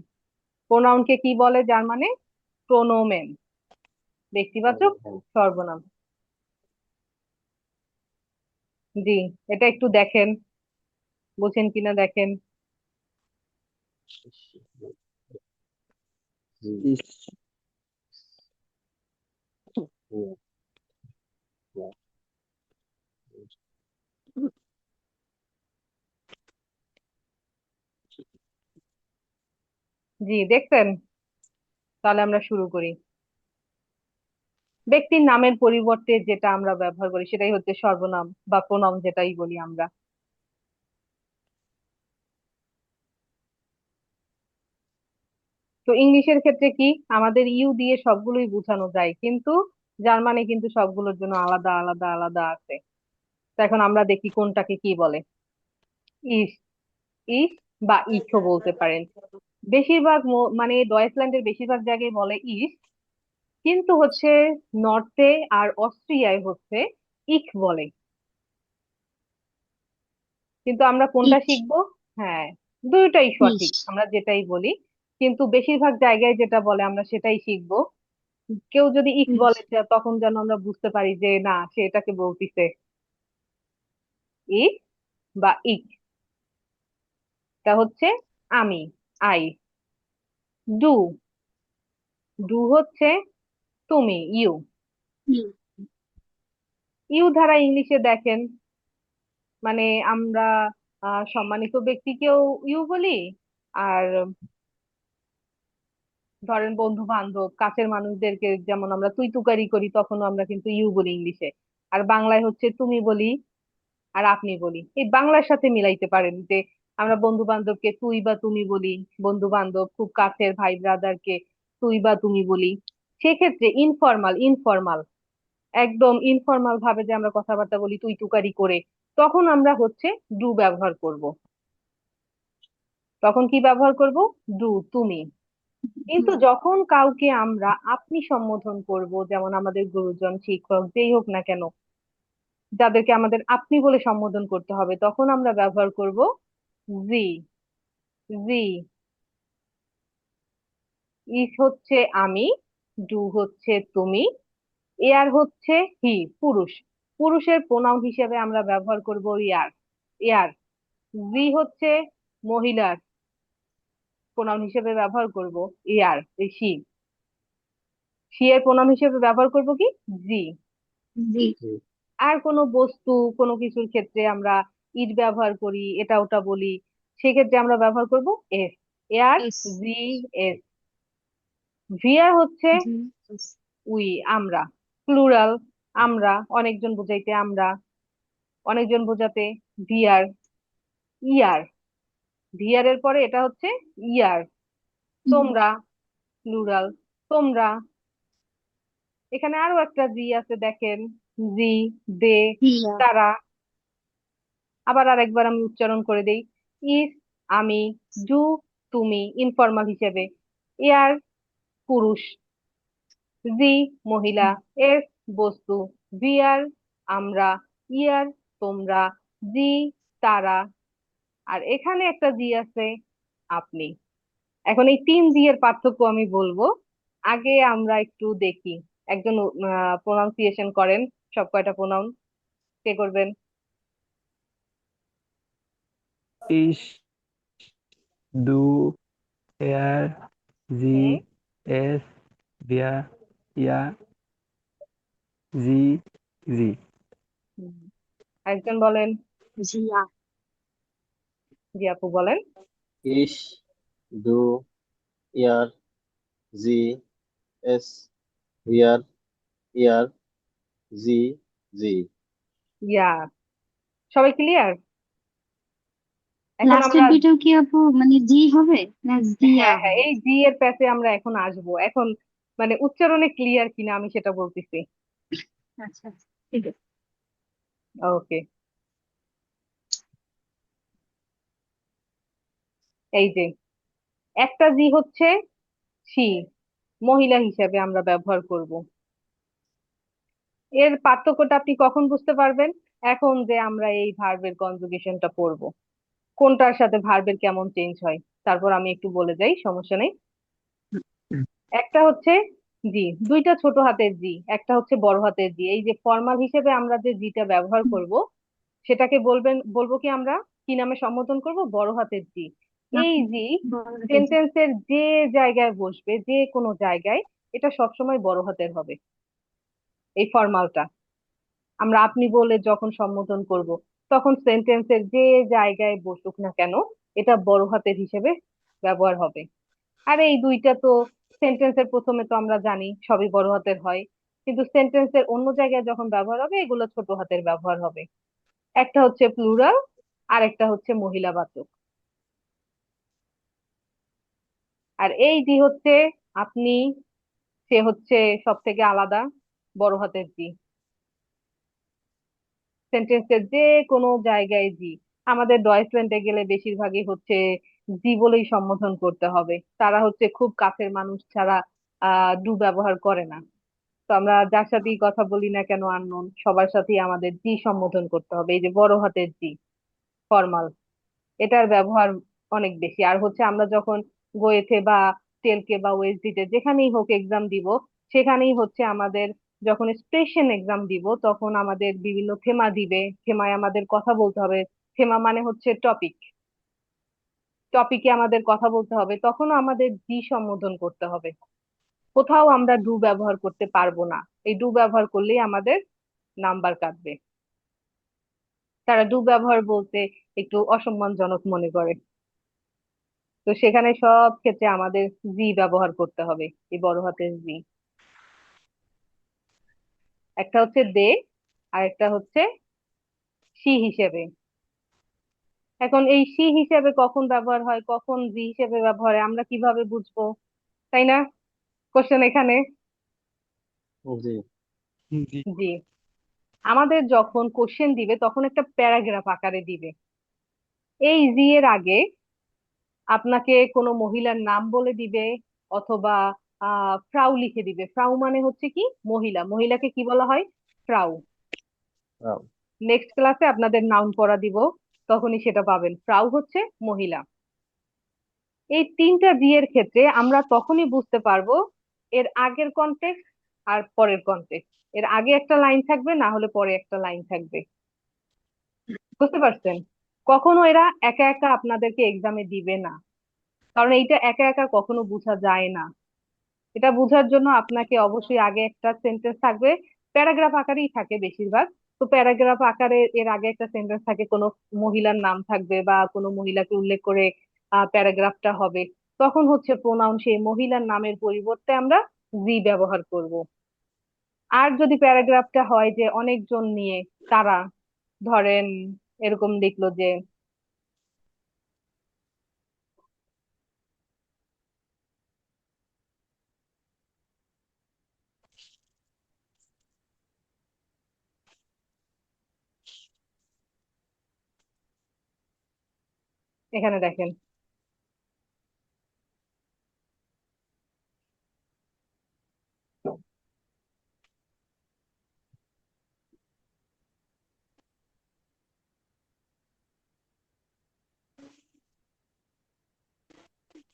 প্রোনাউনকে কি বলে জার্মানে? প্রোনোমেন, ব্যক্তিবাচক সর্বনাম। জি, এটা একটু দেখেন, বুঝেন কিনা দেখেন। ইস, জি, দেখছেন? তাহলে আমরা শুরু করি। ব্যক্তির নামের পরিবর্তে যেটা আমরা ব্যবহার করি সেটাই হচ্ছে সর্বনাম বা প্রোনাউন, যেটাই বলি আমরা। তো ইংলিশের ক্ষেত্রে কি আমাদের ইউ দিয়ে সবগুলোই বোঝানো যায়, কিন্তু জার্মানে কিন্তু সবগুলোর জন্য আলাদা আলাদা আলাদা আছে। তো এখন আমরা দেখি কোনটাকে কি বলে। ইস, ইস, বা ইকও বলতে পারেন। বেশিরভাগ মানে ডয়েচল্যান্ডের বেশিরভাগ জায়গায় বলে ইস্ট, কিন্তু হচ্ছে নর্থে আর অস্ট্রিয়ায় হচ্ছে ইক বলে। কিন্তু আমরা কোনটা ইট, শিখবো? হ্যাঁ, দুইটাই সঠিক, ইট। আমরা যেটাই বলি, কিন্তু বেশিরভাগ জায়গায় যেটা বলে আমরা সেটাই শিখবো। কেউ যদি ইক ইট। বলে তখন যেন আমরা বুঝতে পারি যে না, সে এটাকে বলতিছে ইক বা ইক। তা হচ্ছে আমি, আই। ডু, ডু হচ্ছে তুমি, ইউ। হুম। ইউ ধারা ইংলিশে দেখেন, মানে আমরা সম্মানিত ব্যক্তিকেও ইউ বলি, আর ধরেন বন্ধু বান্ধব কাছের মানুষদেরকে যেমন আমরা তুই তুকারি করি, তখনও আমরা কিন্তু ইউ বলি ইংলিশে। আর বাংলায় হচ্ছে তুমি বলি আর আপনি বলি। এই বাংলার সাথে মিলাইতে পারেন যে আমরা বন্ধু বান্ধবকে তুই বা তুমি বলি, বন্ধু বান্ধব খুব কাছের ভাই ব্রাদারকে তুই বা তুমি বলি। সেক্ষেত্রে ইনফরমাল, ইনফরমাল, একদম ইনফরমাল ভাবে যে আমরা কথাবার্তা বলি তুই তুকারি করে, তখন আমরা হচ্ছে ডু ব্যবহার করব। তখন কি ব্যবহার করব? ডু, তুমি। কিন্তু হুম। যখন কাউকে আমরা আপনি সম্বোধন করব, যেমন আমাদের গুরুজন, শিক্ষক, যেই হোক না কেন, যাদেরকে আমাদের আপনি বলে সম্বোধন করতে হবে, তখন আমরা ব্যবহার করব জি। জি। ইস হচ্ছে আমি, ডু হচ্ছে তুমি, এয়ার হচ্ছে হি, পুরুষ। পুরুষের প্রোনাউন হিসেবে আমরা ব্যবহার করব ইয়ার, এয়ার। জি হচ্ছে মহিলার প্রোনাউন হিসেবে ব্যবহার করব ইয়ার, এই শি। শি এর প্রোনাউন হিসেবে ব্যবহার করব কি? জি। জি। জি। আর কোনো বস্তু, কোনো কিছুর ক্ষেত্রে আমরা ইট ব্যবহার করি, এটা ওটা বলি, সেক্ষেত্রে আমরা ব্যবহার করব এস, এয়ার। এস। জি, এস। ভিয়ার হচ্ছে জি। এস। উই, আমরা। প্লুরাল, আমরা, অনেকজন বোঝাইতে আমরা, অনেকজন বোঝাতে ভিয়ার। ইয়ার, ভিয়ার এর পরে এটা হচ্ছে ইয়ার। হুম। তোমরা, প্লুরাল, তোমরা। এখানে আরো একটা জি আছে দেখেন, জি, দে, হিয়া। তারা। আবার আরেকবার আমি উচ্চারণ করে দেই। ইস, আমি। ডু, তুমি, ইনফরমাল হিসেবে। এয়ার, পুরুষ। জি, মহিলা। এস, বস্তু। ভিয়ার, আমরা। ইয়ার, তোমরা। জি, তারা। আর এখানে একটা জি আছে, আপনি। এখন এই তিন জি এর পার্থক্য আমি বলবো। আগে আমরা একটু দেখি, একজন প্রোনাউন্সিয়েশন করেন সব কয়টা প্রোনাউন। কে করবেন? ইস, ডু, এয়ার, জি, হুম। এস, ভিয়া, ইয়া, জি, জি। হুম। একজন বলেন। জিয়া। জি আপু বলেন। ইস, ডু, ইয়ার, জি, এস, হিয়ার, ইয়ার, জি, জি। ইয়া। সবাই ক্লিয়ার? এখন লাস্টের আমরা, দুইটাও কি আপু মানে জি হবে না জিয়া হ্যাঁ হ্যাঁ, হবে? এই জি এর প্যাচে আমরা এখন আসবো। এখন মানে উচ্চারণে ক্লিয়ার কিনা আমি সেটা বলতেছি। আচ্ছা আচ্ছা, ঠিক আছে। ওকে। এই যে একটা জি হচ্ছে সি, মহিলা হিসেবে আমরা ব্যবহার করব। এর পার্থক্যটা আপনি কখন বুঝতে পারবেন? এখন যে আমরা এই ভার্বের কনজুগেশনটা পড়ব, কোনটার সাথে ভার্বের কেমন চেঞ্জ হয়, তারপর আমি একটু বলে যাই, সমস্যা নেই। একটা হচ্ছে জি, দুইটা ছোট হাতের জি, একটা হচ্ছে বড় হাতের জি। এই যে ফর্মাল হিসেবে আমরা যে জিটা ব্যবহার হুম। করব, সেটাকে বলবো কি আমরা, কি নামে সম্বোধন করব? বড় হাতের জি। এই আপু, জি বড় হাতের জি। সেন্টেন্সের যে জায়গায় বসবে, যে কোনো জায়গায়, এটা সবসময় বড় হাতের হবে। এই ফর্মালটা আমরা আপনি বলে যখন সম্বোধন করব, তখন সেন্টেন্সের যে জায়গায় বসুক না কেন, এটা বড় হাতের হিসেবে ব্যবহার হবে। আর এই দুইটা তো সেন্টেন্সের প্রথমে তো আমরা জানি সবই বড় হাতের হয়, কিন্তু সেন্টেন্সের অন্য জায়গায় যখন ব্যবহার হবে এগুলো ছোট হাতের ব্যবহার হবে। একটা হচ্ছে প্লুরাল, আর একটা হচ্ছে মহিলাবাচক। আর এই জি হচ্ছে আপনি, সে হচ্ছে সব থেকে আলাদা, বড় হাতের জি। সেন্টেন্সের যে কোনো জায়গায় জি। আমাদের ডয়েচল্যান্ডে গেলে বেশিরভাগই হচ্ছে জি বলেই সম্বোধন করতে হবে। তারা হচ্ছে খুব কাছের মানুষ ছাড়া ডু ব্যবহার করে না। তো আমরা যার সাথেই কথা বলি না কেন আননোন, সবার সাথেই আমাদের জি সম্বোধন করতে হবে। এই যে বড় হাতের জি, ফর্মাল, এটার ব্যবহার অনেক বেশি। আর হচ্ছে আমরা যখন গোয়েথে বা টেলকে বা ওএসডিতে যেখানেই হোক এক্সাম দিব, সেখানেই হচ্ছে আমাদের যখন স্পেশাল এক্সাম দিব তখন আমাদের বিভিন্ন থেমা দিবে, থেমায় আমাদের কথা বলতে হবে। থেমা মানে হচ্ছে টপিক, টপিকে আমাদের কথা বলতে হবে, তখনও আমাদের জি সম্বোধন করতে হবে। কোথাও আমরা ডু ব্যবহার করতে পারবো না। এই ডু ব্যবহার করলেই আমাদের নাম্বার কাটবে। তারা ডু ব্যবহার বলতে একটু অসম্মানজনক মনে করে। তো সেখানে সব ক্ষেত্রে আমাদের জি ব্যবহার করতে হবে, এই বড় হাতের জি। একটা হচ্ছে দে, আর একটা হচ্ছে সি হিসেবে। এখন এই সি হিসেবে কখন ব্যবহার হয়, কখন জি হিসেবে ব্যবহার হয়, আমরা কিভাবে বুঝবো, তাই না? কোশ্চেন এখানে। জি। জি। জি, আমাদের যখন কোশ্চেন দিবে তখন একটা প্যারাগ্রাফ আকারে দিবে। এই জি এর আগে আপনাকে কোনো মহিলার নাম বলে দিবে, অথবা ফ্রাউ লিখে দিবে। ফ্রাউ মানে হচ্ছে কি, মহিলা। মহিলাকে কি বলা হয়? ফ্রাউ। আহ, নেক্সট ক্লাসে আপনাদের নাউন পড়া দিব, তখনই সেটা পাবেন। ফ্রাউ হচ্ছে মহিলা। এই তিনটা জি এর ক্ষেত্রে আমরা তখনই বুঝতে পারবো এর আগের কনটেক্সট আর পরের কনটেক্সট। এর আগে একটা লাইন থাকবে, না হলে পরে একটা লাইন থাকবে। বুঝতে পারছেন? কখনো এরা একা একা আপনাদেরকে এক্সামে দিবে না, কারণ এইটা একা একা কখনো বোঝা যায় না। এটা বোঝার জন্য আপনাকে অবশ্যই আগে একটা সেন্টেন্স থাকবে, প্যারাগ্রাফ আকারেই থাকে বেশিরভাগ। তো প্যারাগ্রাফ আকারে এর আগে একটা সেন্টেন্স থাকে, কোনো মহিলার নাম থাকবে বা কোনো মহিলাকে উল্লেখ করে প্যারাগ্রাফটা হবে। তখন হচ্ছে প্রোনাউন সেই মহিলার নামের পরিবর্তে আমরা জি ব্যবহার করব। আর যদি প্যারাগ্রাফটা হয় যে অনেকজন নিয়ে, তারা, ধরেন এরকম লিখলো যে, এখানে দেখেন,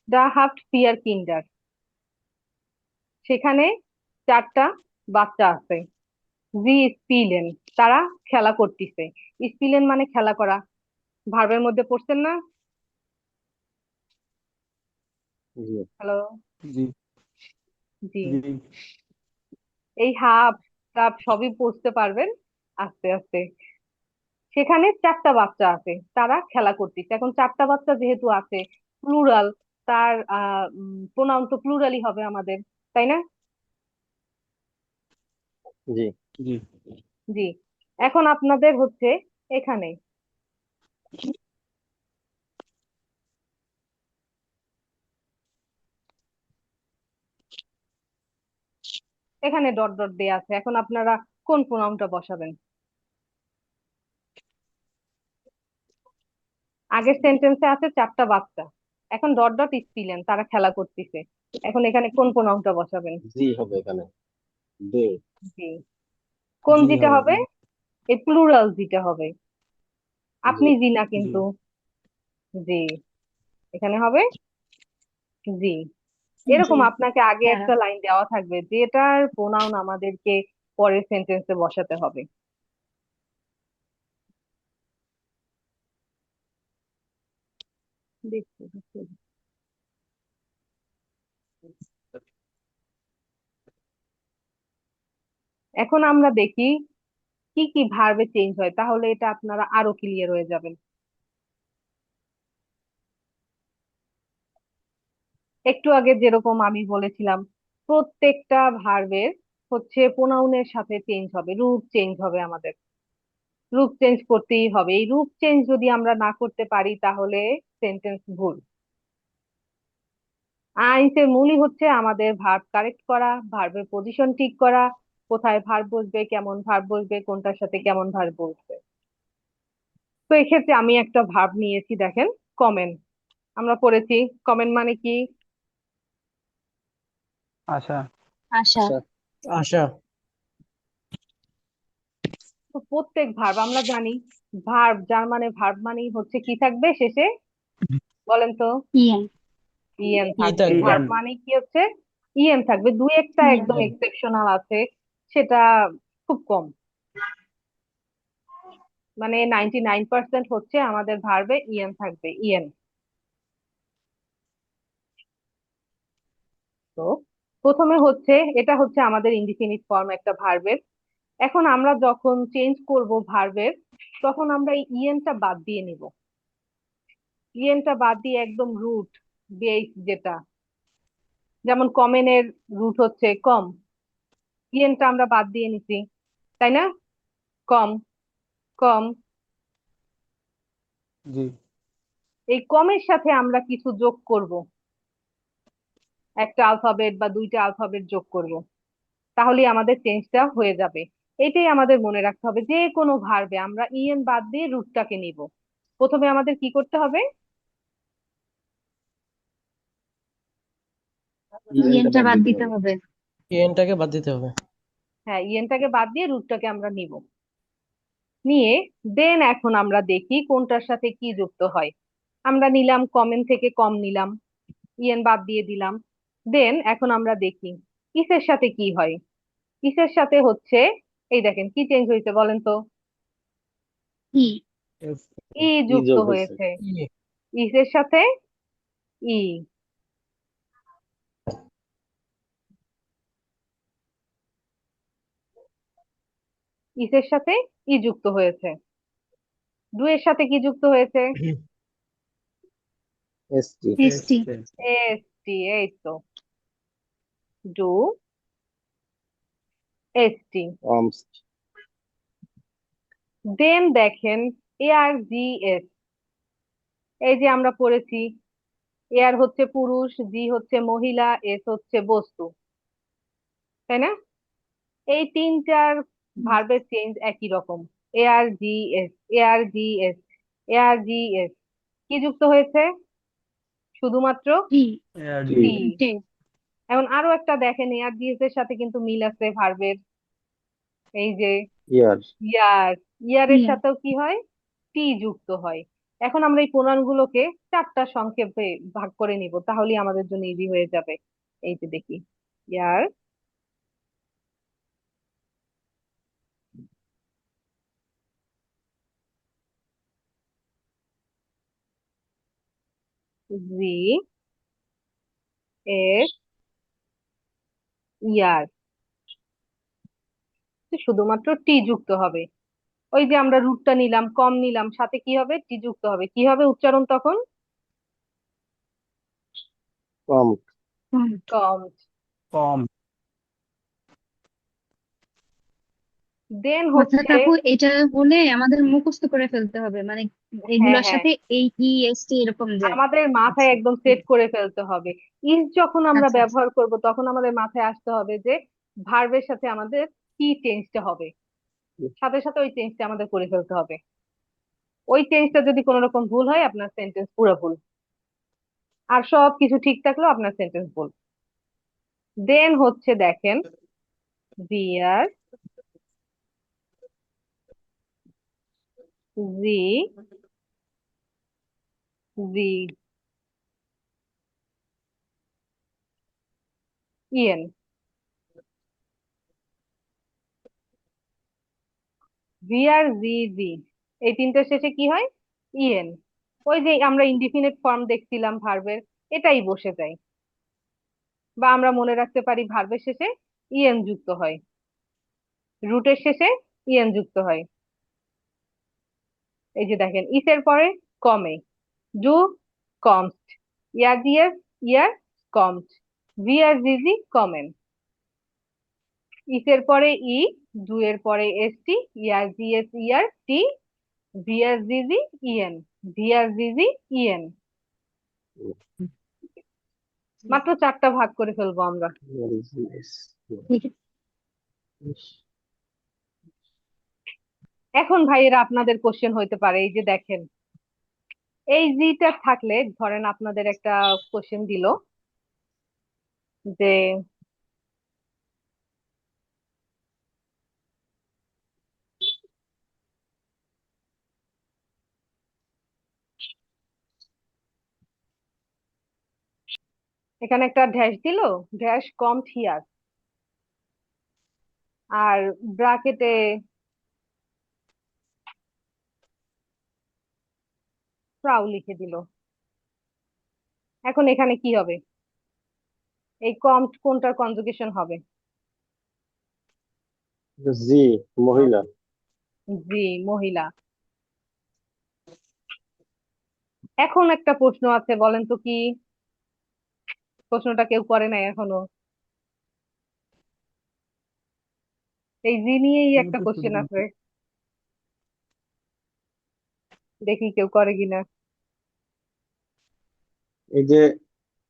দা হাফট পিয়ার কিন্ডার, সেখানে চারটা বাচ্চা আছে। জি স্পিলেন, তারা খেলা করতেছে। স্পিলেন মানে খেলা করা, ভার্বের মধ্যে পড়ছেন না? জি। হ্যালো। জি। জি, জি। এই হাফ টাপ সবই পড়তে পারবেন আস্তে আস্তে। সেখানে চারটা বাচ্চা আছে, তারা খেলা করতেছে। এখন চারটা বাচ্চা যেহেতু আছে, প্লুরাল, তার প্রোনাউন তো প্লুরালই হবে আমাদের, তাই না? জি। জি। জি। এখন আপনাদের হচ্ছে এখানে, এখানে ডট ডট দেয়া আছে। এখন আপনারা কোন প্রোনাউনটা বসাবেন? আগের সেন্টেন্সে আছে চারটা বাচ্চা, এখন ডট ডট স্পিলেন, তারা খেলা করতেছে। এখন এখানে কোন প্রোনাউনটা বসাবেন? জি হবে এখানে। দে। জি। কোন জি জিটা হবে। হবে? এই প্লুরাল জিটা হবে। জি। আপনি জি না জি। কিন্তু। জি, এখানে হবে জি। জি। এরকম আপনাকে আগে হ্যাঁ। একটা লাইন দেওয়া থাকবে যেটার প্রোনাউন আমাদেরকে পরের সেন্টেন্সে বসাতে হবে। দেখছি, দেখছি। এখন আমরা দেখি কি কি ভার্বে চেঞ্জ হয়, তাহলে এটা আপনারা আরো ক্লিয়ার হয়ে যাবেন। একটু আগে যেরকম আমি বলেছিলাম, প্রত্যেকটা ভার্বের হচ্ছে প্রোনাউনের সাথে চেঞ্জ হবে, রূপ চেঞ্জ হবে আমাদের। রূপ চেঞ্জ করতেই হবে। এই রূপ চেঞ্জ যদি আমরা না করতে পারি তাহলে সেন্টেন্স ভুল। আইনসের মূলই হচ্ছে আমাদের ভার্ব কারেক্ট করা, ভার্বের পজিশন ঠিক করা, কোথায় ভার্ব বসবে, কেমন ভার্ব বসবে, কোনটার সাথে কেমন ভার্ব বসবে। তো এক্ষেত্রে আমি একটা ভার্ব নিয়েছি, দেখেন, কমেন্ট। আমরা পড়েছি কমেন্ট মানে কি? আশা। আশা। আশা। আশা। তো প্রত্যেক ভার্ব আমরা জানি, ভার্ব যার মানে ভার্ব মানেই হচ্ছে কি থাকবে শেষে, বলেন তো? ইয়েন। ইএন ই থাকবে। থাকবে। ভার্ব মানে কি হচ্ছে ইএন থাকবে। দুই একটা ইয়েন। একদম এক্সেপশনাল আছে, সেটা খুব কম। মানে 99% হচ্ছে আমাদের ভার্বে ইএন থাকবে, ইএন। তো প্রথমে হচ্ছে, এটা হচ্ছে আমাদের ইনডিফিনিট ফর্ম একটা ভার্বের। এখন আমরা যখন চেঞ্জ করব ভার্বের, তখন আমরা এই ইএনটা বাদ দিয়ে নিব। ইএনটা বাদ দিয়ে একদম রুট বেস যেটা, যেমন কমেনের রুট হচ্ছে কম, ইএনটা আমরা বাদ দিয়ে নিছি, তাই না? কম, কম। জি। এই কমের সাথে আমরা কিছু যোগ করব, একটা আলফাবেট বা দুইটা আলফাবেট যোগ করব, তাহলেই আমাদের চেঞ্জটা হয়ে যাবে। এটাই আমাদের মনে রাখতে হবে, যে কোনো ভার্বে আমরা ইএন বাদ দিয়ে রুটটাকে নিব। প্রথমে আমাদের কি করতে হবে? ইএনটা ইয়েনটা বাদ বাদ দিতে দিতে হবে। হবে। এনটাকে বাদ দিতে হবে। হ্যাঁ, ইএনটাকে বাদ দিয়ে রুটটাকে আমরা নিব, নিয়ে দেন এখন আমরা দেখি কোনটার সাথে কি যুক্ত হয়। আমরা নিলাম কমেন থেকে কম নিলাম, ইএন বাদ দিয়ে দিলাম। দেন এখন আমরা দেখি ইসের সাথে কি হয়। ইসের সাথে হচ্ছে, এই দেখেন কি চেঞ্জ হয়েছে বলেন তো? ই। এস। ই ই যুক্ত যোগ হয়েছে। হয়েছে, ই। ইসের সাথে ই। ইসের সাথে ই যুক্ত হয়েছে। ডু এর সাথে কি যুক্ত হয়েছে? এসটি। এসটি। এস টি, এই তো, ডু এস টি। কমস। দেন দেখেন এআর জি এস, এই যে আমরা পড়েছি, এআর হচ্ছে পুরুষ, জি হচ্ছে মহিলা, এস হচ্ছে বস্তু, তাই না? এই তিনটার ভার্বের চেঞ্জ একই রকম। AR G S, AR G S, AR G S, কি যুক্ত হয়েছে? শুধুমাত্র টি। এয়ার টি। জি। টি। টে। এখন আরো একটা দেখেন, এআর জি এস এর সাথে কিন্তু মিল আছে ভার্বের, এই যে ইয়ার। ইয়ার, ইয়ারের ইয়ার। সাথেও কি হয়? টি যুক্ত হয়। এখন আমরা এই প্রণয়নগুলোকে চারটা সংক্ষেপে ভাগ করে নিব, তাহলেই আমাদের জন্য ইজি হয়ে যাবে। এই যে দেখি, ইয়ার, জি এস, ইয়ার, শুধুমাত্র টি যুক্ত হবে। ওই যে আমরা রুটটা নিলাম, কম নিলাম, সাথে কি হবে? টি যুক্ত হবে। কি হবে উচ্চারণ তখন? কম। কম। কম। দেন অর্থাৎ হচ্ছে, আপু এটা বলে আমাদের মুখস্থ করে ফেলতে হবে, মানে হ্যাঁ এগুলোর হ্যাঁ, সাথে এই ই এস টি এরকম যায়। আমাদের মাথায় আচ্ছা। একদম সেট করে ফেলতে হবে। ইজ যখন আমরা আচ্ছা আচ্ছা। ব্যবহার করব, তখন আমাদের মাথায় আসতে হবে যে ভার্বের সাথে আমাদের কি চেঞ্জটা হবে, সাথে সাথে ওই চেঞ্জটা আমাদের করে ফেলতে হবে। ওই চেঞ্জটা যদি কোনো রকম ভুল হয়, আপনার সেন্টেন্স পুরো ভুল। আর সব কিছু ঠিক থাকলেও আপনার সেন্টেন্স ভুল। দেন হচ্ছে দেখেন, বিয়ার, জি, জি, ইএন, বিয়ার, জি, জি, এই তিনটার শেষে কি হয়? ইএন। ওই যে আমরা ইনডিফিনিট ফর্ম দেখছিলাম ভার্বের, এটাই বসে যায়। বা আমরা মনে রাখতে পারি ভার্বের শেষে ইএন যুক্ত হয়, রুটের শেষে ইএন যুক্ত হয়। এই যে দেখেন, ইসের পরে কমে, ডু কমস্ট, ইয়ার দিয়ার ইয়ার কমড, ভিআর জিজি কমেন। ইসের পরে ই, ডু এর পরে এস টি, ইয়ার জিএস ইয়ার টি, ভিআর জিজি ইএন, ভিআর জিজি ইএন। মাত্র চারটা ভাগ করে ফেলবো আমরা। ঠিক আছে। এখন ভাইয়েরা আপনাদের কোশ্চেন হইতে পারে, এই যে দেখেন, এই জিটা থাকলে ধরেন আপনাদের একটা কোশ্চেন দিল যে এখানে একটা ড্যাশ দিল, ড্যাশ কমড হিয়ার, আর ব্রাকেটে ফ্রাউ লিখে দিল। এখন এখানে কি হবে? এই কমড কোনটার কনজুগেশন হবে? জি, মহিলা। জি, মহিলা। এখন একটা প্রশ্ন আছে, বলেন তো কি প্রশ্নটা? কেউ করে নাই এখনো। এই জি নিয়েই একটা কোশ্চেন আছে, দেখি কেউ করে কিনা। এই যে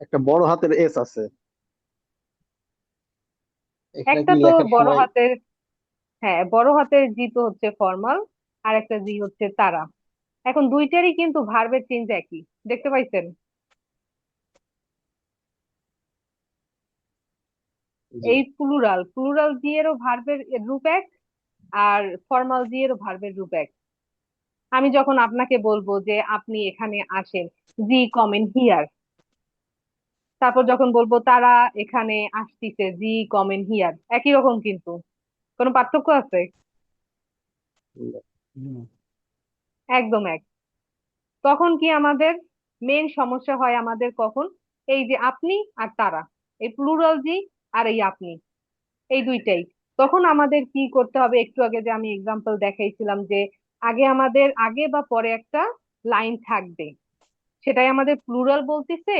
একটা বড় হাতের এস আছে, এটা একটা কি তো লেখার বড় সময়? হাতের, হ্যাঁ বড় হাতের জি তো হচ্ছে ফর্মাল, আর একটা জি হচ্ছে তারা। এখন দুইটারই কিন্তু ভার্বের চেঞ্জ একই, দেখতে পাইছেন? জি। এই প্লুরাল, প্লুরাল জি এরও ভার্বের রূপ এক, আর ফর্মাল জি এরও ভার্বের রূপ এক। আমি যখন আপনাকে বলবো যে আপনি এখানে আসেন, জি কমেন হিয়ার, তারপর যখন বলবো তারা এখানে আসতিছে, জি কমেন হিয়ার, একই রকম কিন্তু, কোনো পার্থক্য আছে? একদম এক। তখন কি আমাদের মেন সমস্যা হয় আমাদের কখন? এই যে আপনি আর তারা, এই প্লুরাল জি আর এই আপনি, এই দুইটাই। তখন আমাদের কি করতে হবে? একটু আগে যে আমি এক্সাম্পল দেখাইছিলাম যে আগে আমাদের আগে বা পরে একটা লাইন থাকবে, সেটাই আমাদের প্লুরাল বলতিছে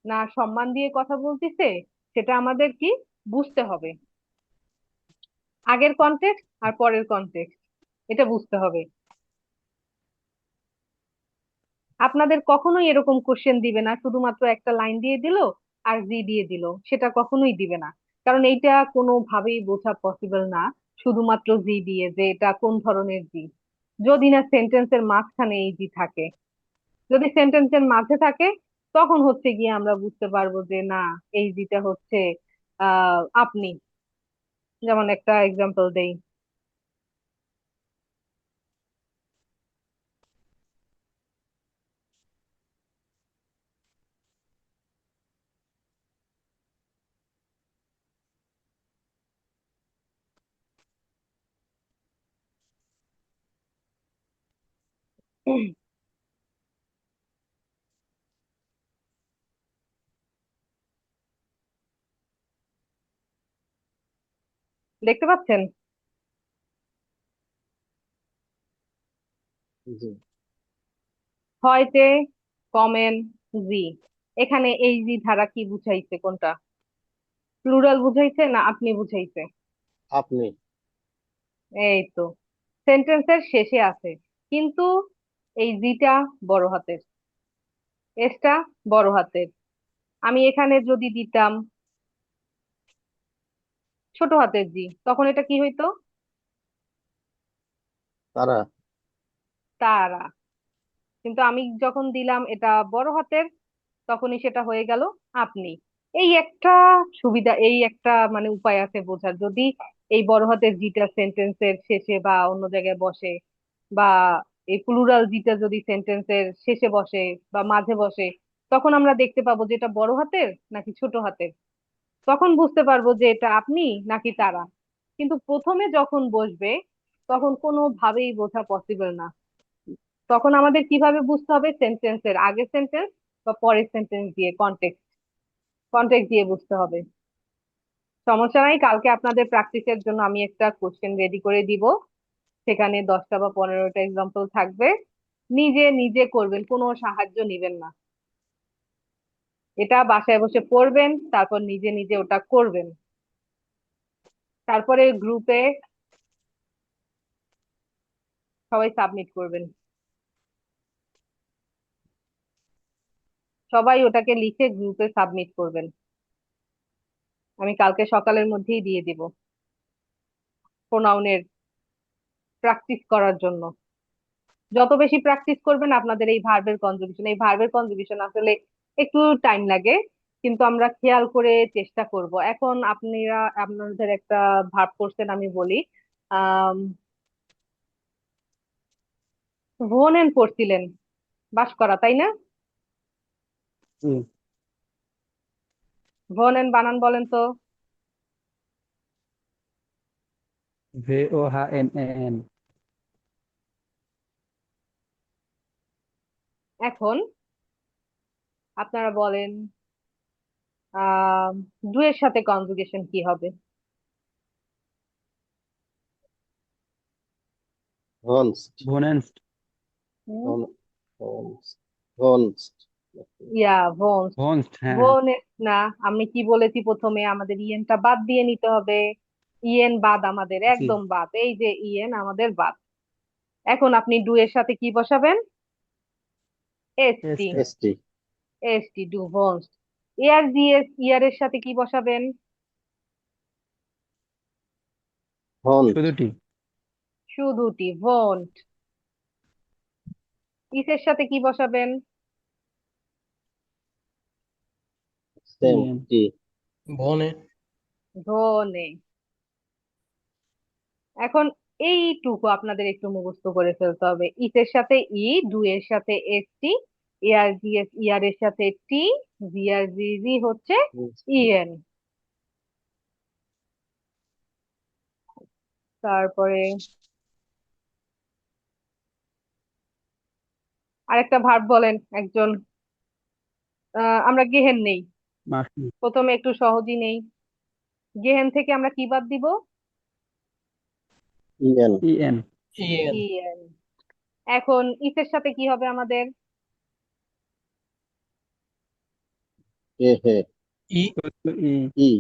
না সম্মান দিয়ে কথা বলতিছে, সেটা আমাদের কি বুঝতে হবে। আগের কনটেক্সট আর পরের কনটেক্সট, এটা বুঝতে হবে। আপনাদের কখনোই এরকম কোশ্চেন দিবে না শুধুমাত্র একটা লাইন দিয়ে দিল আর জি দিয়ে দিল, সেটা কখনোই দিবে না। কারণ এইটা কোনোভাবেই বোঝা পসিবল না শুধুমাত্র জি দিয়ে যে এটা কোন ধরনের জি, যদি না সেন্টেন্সের মাঝখানে এই জি থাকে। যদি সেন্টেন্সের মাঝে থাকে তখন হচ্ছে গিয়ে আমরা বুঝতে পারবো যে না, এই জিটা হচ্ছে আপনি। যেমন একটা এক্সাম্পল দেই, দেখতে পাচ্ছেন? জি। হয়তে কমেন জি, এখানে এই জি ধারা কি বুঝাইছে? কোনটা? প্লুরাল বুঝাইছে না আপনি বুঝাইছে? আপনি। এই তো, সেন্টেন্সের শেষে আছে, কিন্তু এই জিটা বড় হাতের, এসটা বড় হাতের। আমি এখানে যদি দিতাম ছোট হাতের জি, তখন এটা কি হইতো? তারা। তারা। কিন্তু আমি যখন দিলাম এটা বড় হাতের, তখনই সেটা হয়ে গেল আপনি। এই একটা সুবিধা, এই একটা মানে উপায় আছে বোঝার, যদি এই বড় হাতের জিটা সেন্টেন্সের শেষে বা অন্য জায়গায় বসে, বা এই প্লুরাল জিটা যদি সেন্টেন্সের শেষে বসে বা মাঝে বসে, তখন আমরা দেখতে পাবো যে এটা বড় হাতের নাকি ছোট হাতের। তখন বুঝতে পারবো যে এটা আপনি নাকি তারা। কিন্তু প্রথমে যখন বসবে তখন কোনোভাবেই বোঝা পসিবল না। তখন আমাদের কিভাবে বুঝতে হবে? সেন্টেন্সের আগের সেন্টেন্স বা পরের সেন্টেন্স দিয়ে, কনটেক্সট, কনটেক্সট দিয়ে বুঝতে হবে। সমস্যা নাই, কালকে আপনাদের প্র্যাকটিসের জন্য আমি একটা কোশ্চেন রেডি করে দিব, সেখানে 10টা বা 15টা এক্সাম্পল থাকবে। নিজে নিজে করবেন, কোনো সাহায্য নিবেন না। এটা বাসায় বসে পড়বেন, তারপর নিজে নিজে ওটা করবেন, তারপরে গ্রুপে সবাই সাবমিট করবেন। সবাই ওটাকে লিখে গ্রুপে সাবমিট করবেন, আমি কালকে সকালের মধ্যেই দিয়ে দিব প্রোনাউনের প্র্যাকটিস করার জন্য। যত বেশি প্র্যাকটিস করবেন আপনাদের এই ভার্বের কনজুগেশন আসলে একটু টাইম লাগে, কিন্তু আমরা খেয়াল করে চেষ্টা করব। এখন আপনাদের একটা ভার্ব করছেন, আমি বলি। আহ ভোনেন পড়ছিলেন, বাস করা, তাই না? জি। ভোনেন বানান বলেন তো। VOHNEN। এখন আপনারা বলেন আহ ডু এর সাথে কনজুগেশন কি হবে? হনস্ট ভোনেনস্ট। হুম? হনস্ট হনস্ট ইয়া ভোনস। ভোনস্ট, হ্যাঁ। ভোনেস না, আমি কি বলেছি প্রথমে? আমাদের ইএনটা বাদ দিয়ে নিতে হবে। ইএন বাদ, আমাদের জি। একদম বাদ, এই যে ইএন আমাদের বাদ। এখন আপনি ডু এর সাথে কি বসাবেন? এসটি। এসটি। এসটি এসটি, ডু ভোনস। এয়ার জিএস, ইয়ারের সাথে কি বসাবেন? হন্ট শুধুটি। শুধুটি, ভোন্ট। ইসের সাথে কি বসাবেন? Same EN. টি ভনে। ধনে। এখন এইটুকু আপনাদের একটু মুখস্থ করে ফেলতে হবে। ইসের সাথে ই, ডু এর সাথে এসটি, এয়ার জিএস ইয়ারের সাথে টি, জিআর জিজি হচ্ছে ইএন। তারপরে আরেকটা ভার্ব বলেন একজন। আমরা গেহেন নেই, মাসি। প্রথমে একটু সহজই নেই। গেহেন থেকে আমরা কি বাদ দিব? ইএন ইএন। ইএন। ইএন। এখন ইসের সাথে কি হবে আমাদের? গেহে ই। ই। ই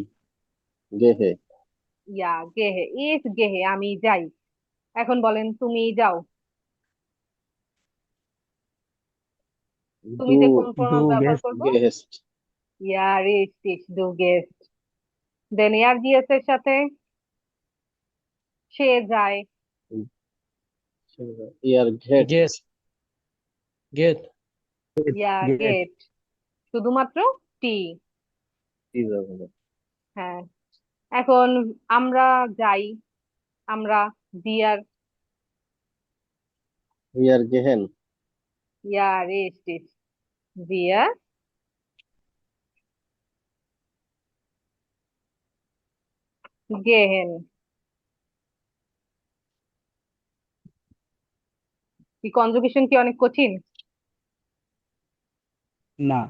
গেহে ইয়া গেহে, ইস গেহে, আমি যাই। এখন বলেন তুমি যাও। ডু তুমিতে কোন ডু প্রনাউন ব্যবহার গেস্ট। করব? গেহেস্ট ইয়া রিস্টিস, ডু গেস্ট। দেন ইয়ার জিএস এর সাথে সে যায়। ইয়ার ঘেট গেস। গেট। ইয়া গেট। গেট, শুধুমাত্র টি। টি ব্যবহার হ্যাঁ। এখন আমরা যাই, আমরা ডিয়ার। ইয়ার গেহেন ইয়া রিস্টিস, ডিয়ার গেহেন। কি কনজুগেশন কি অনেক কঠিন? না।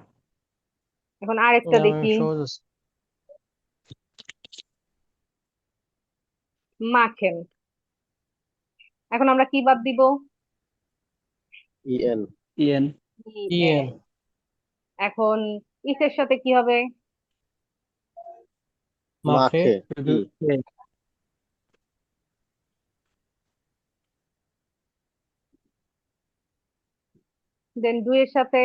এখন আরেকটা না, দেখি। সহজ আছে। মাখেন। এখন আমরা কি বাদ দিব? ইএন ইএন। ইএন। ইএন। এখন ইসের সাথে কি হবে? মাখে। মাখে শুধু ই এ। দেন ডু এর সাথে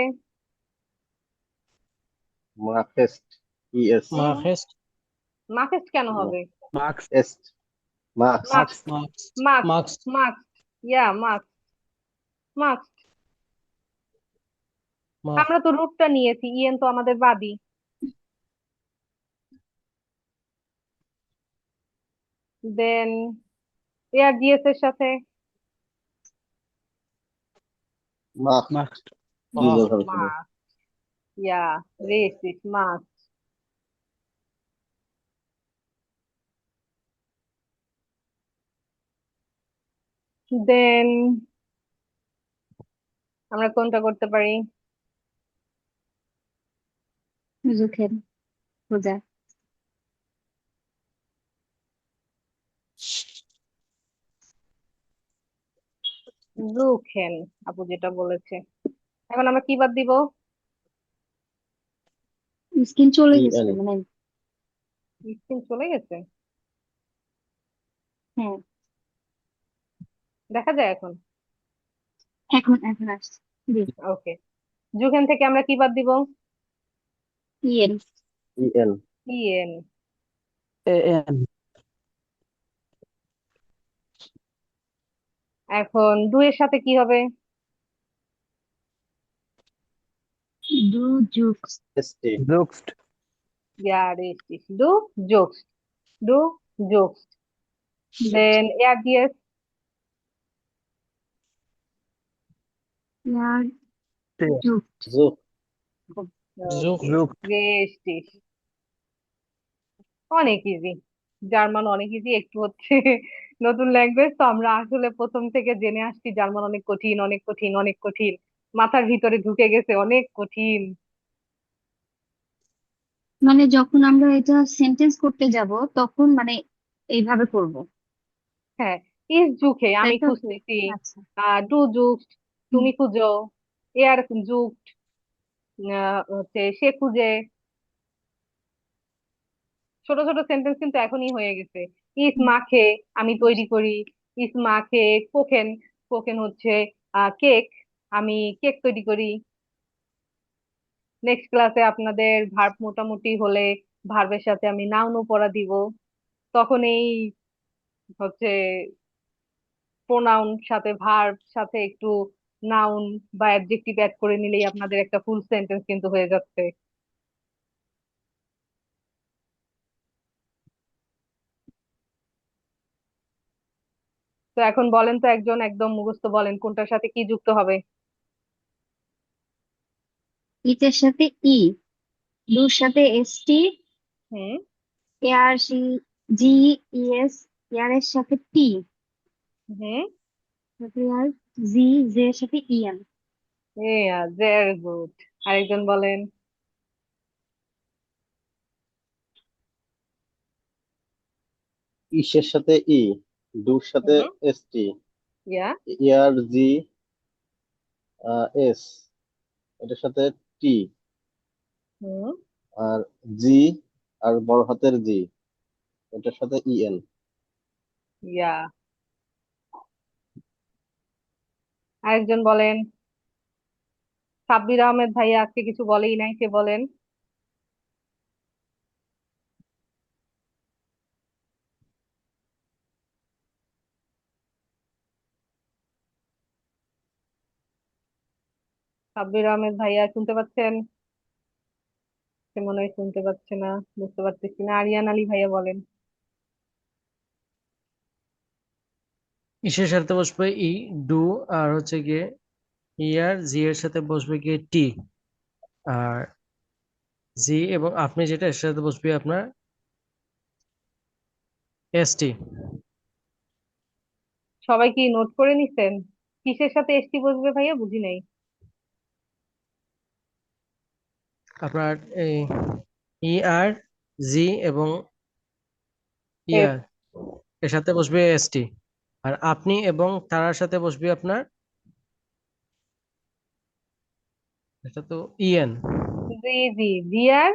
মাখেস্ট ইএস মাখেস্ট। মাখেস্ট কেন হবে? মার্কস। এস্ট মাক্স মাক্স। মার্কস। মার্কস। মাক্স। মার্কস। মাক্স। ইয়া মাক্স। মাক্স। মাখ। আমরা তো রুটটা নিয়েছি, ইএন তো আমাদের বাদী। দেন এয়ার জিএস এর সাথে মাখ মার্কস। জি মাখ। ব্যবহার করে মাক্স। ইয়া রেসিস, মাক্স। দেন আমরা কোনটা করতে পারি? জুখের খোঁজা। রুখেন, আপু যেটা বলেছে। এখন আমরা কি বাদ দিব? স্কিন চলে গেছে ইএন মানে। স্কিন চলে গেছে, হ্যাঁ, দেখা যায় এখন। এখন এখন আসছে। জি। ওকে, জুখেন থেকে আমরা কি বাদ দিব? ইয়েন। EN EN. এএন। এখন ডু এর সাথে কি হবে? ডু জুকস। এসটি। জোকস্ট। ইয়া রেস্টিস, ডু জোকস, ডু জোকস। দেন এয়ার ডিএস, ইয়ার জুক। জোক। জোক। ওকে, জোকস্ট। রেস্টিস। অনেক ইজি, জার্মান অনেক ইজি। একটু হচ্ছে নতুন ল্যাঙ্গুয়েজ তো, আমরা আসলে প্রথম থেকে জেনে আসছি জার্মান অনেক কঠিন, অনেক কঠিন, অনেক কঠিন, মাথার ভিতরে ঢুকে গেছে অনেক কঠিন। মানে যখন আমরা এটা সেন্টেন্স করতে যাব তখন মানে এইভাবে করব, হ্যাঁ, ইস জুকে তাই আমি তো? খুঁজতেছি, আচ্ছা। ডু জুকস হুম। তুমি খুঁজো, এয়ার জুকট হচ্ছে সে খুঁজে। ছোট ছোট সেন্টেন্স কিন্তু এখনই হয়ে গেছে। ইস মাখে আমি তৈরি করি, ইস মাখে কোকেন, কোকেন হচ্ছে কেক, আমি কেক তৈরি করি। নেক্সট ক্লাসে আপনাদের ভার্ব মোটামুটি হলে ভার্বের সাথে আমি নাউনও পড়া দিব, তখন এই হচ্ছে প্রোনাউন সাথে ভার্ব সাথে একটু নাউন বা অ্যাডজেক্টিভ অ্যাড করে নিলেই আপনাদের একটা ফুল সেন্টেন্স কিন্তু হয়ে যাচ্ছে। তো এখন বলেন তো, একজন একদম মুখস্থ বলেন কোনটার সাথে কি যুক্ত হবে। ইটের সাথে ই, ডুর সাথে এস টি, হুম। এয়ার সি, জি, ইএস, এয়ারের সাথে টি, হুম। তারপরে আর জি, জে এর সাথে ইএন। Very good. আরেকজন বলেন। ইসের সাথে ই, ডুর সাথে হুম। এসটি, ইয়া। ইয়ার জি, এস, এটার সাথে টি, হুম। আর জি, আর বড় হাতের জি, এটার সাথে ইএন। ইয়া। আরেকজন বলেন। সাব্বির আহমেদ ভাইয়া আজকে কিছু বলেই নাই, সে বলেন। সাব্বির আহমেদ ভাইয়া শুনতে পাচ্ছেন? সে মনে হয় শুনতে পাচ্ছে না, বুঝতে পারতেছি না। আরিয়ান আলী ভাইয়া বলেন। ইসের সাথে বসবে ই, ডু, আর হচ্ছে গিয়ে ইয়ার, জি এর সাথে বসবে গিয়ে টি, আর জি এবং আপনি যেটা এর সাথে বসবে আপনার এস টি। সবাই কি নোট করে নিছেন? কিসের সাথে এসটি বসবে ভাইয়া, বুঝি নাই। আপনার এই ই আর, জি এবং এস। ইয়ার এর সাথে বসবে এস টি, আর আপনি এবং তারার সাথে বসবে আপনার এটা তো ইএন। জি জি, ভিআর,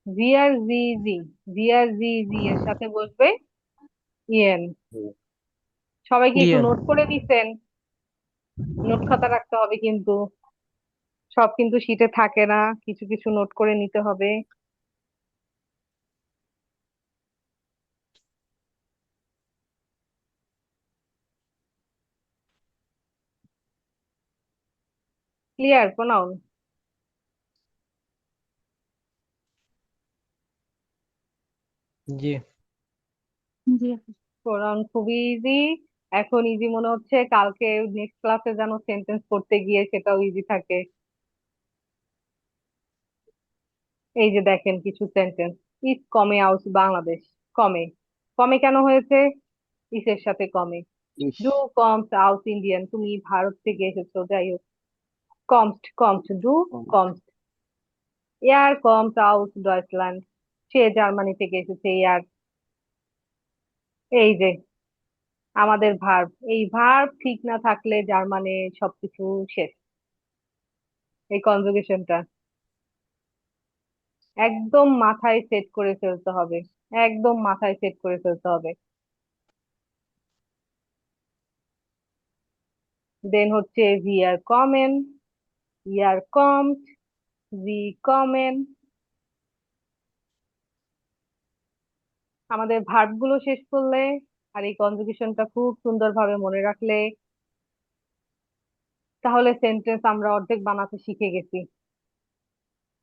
ভিআর জি জি, ভিআর জি জি এর সাথে বসবে ইএন। সবাই কি একটু ইএন। নোট করে নিছেন? নোট খাতা রাখতে হবে কিন্তু, সব কিন্তু শিটে থাকে না, কিছু কিছু নোট করে নিতে হবে। Clear pronoun? জি। জি। প্রনাউন খুবই ইজি। এখন ইজি মনে হচ্ছে, কালকে নেক্সট ক্লাসে যেন সেন্টেন্স করতে গিয়ে সেটাও ইজি থাকে। এই যে দেখেন কিছু সেন্টেন্স। ইস কমে আউট বাংলাদেশ, কমে, কমে কেন হয়েছে? ইসের সাথে কমে। ইস। ডু কমস আউট ইন্ডিয়ান, তুমি ভারত থেকে এসেছো, যাই হোক। কমস্ট, কমস্ট, ডু কমস্ট। এয়ার কমস আউট ডয়েচল্যান্ড, সে জার্মানি থেকে এসেছে এয়ার। এই যে আমাদের ভার্ব, এই ভার্ব ঠিক না থাকলে জার্মানে সবকিছু শেষ। এই কনজুগেশনটা একদম মাথায় সেট করে ফেলতে হবে, একদম মাথায় সেট করে ফেলতে হবে। দেন হচ্ছে ভি আর কমেন, ইয়ার কমড, ভি কমেন। আমাদের ভার্ব গুলো শেষ করলে আর এই কনজুগেশনটা খুব সুন্দরভাবে মনে রাখলে তাহলে সেন্টেন্স আমরা অর্ধেক বানাতে শিখে গেছি।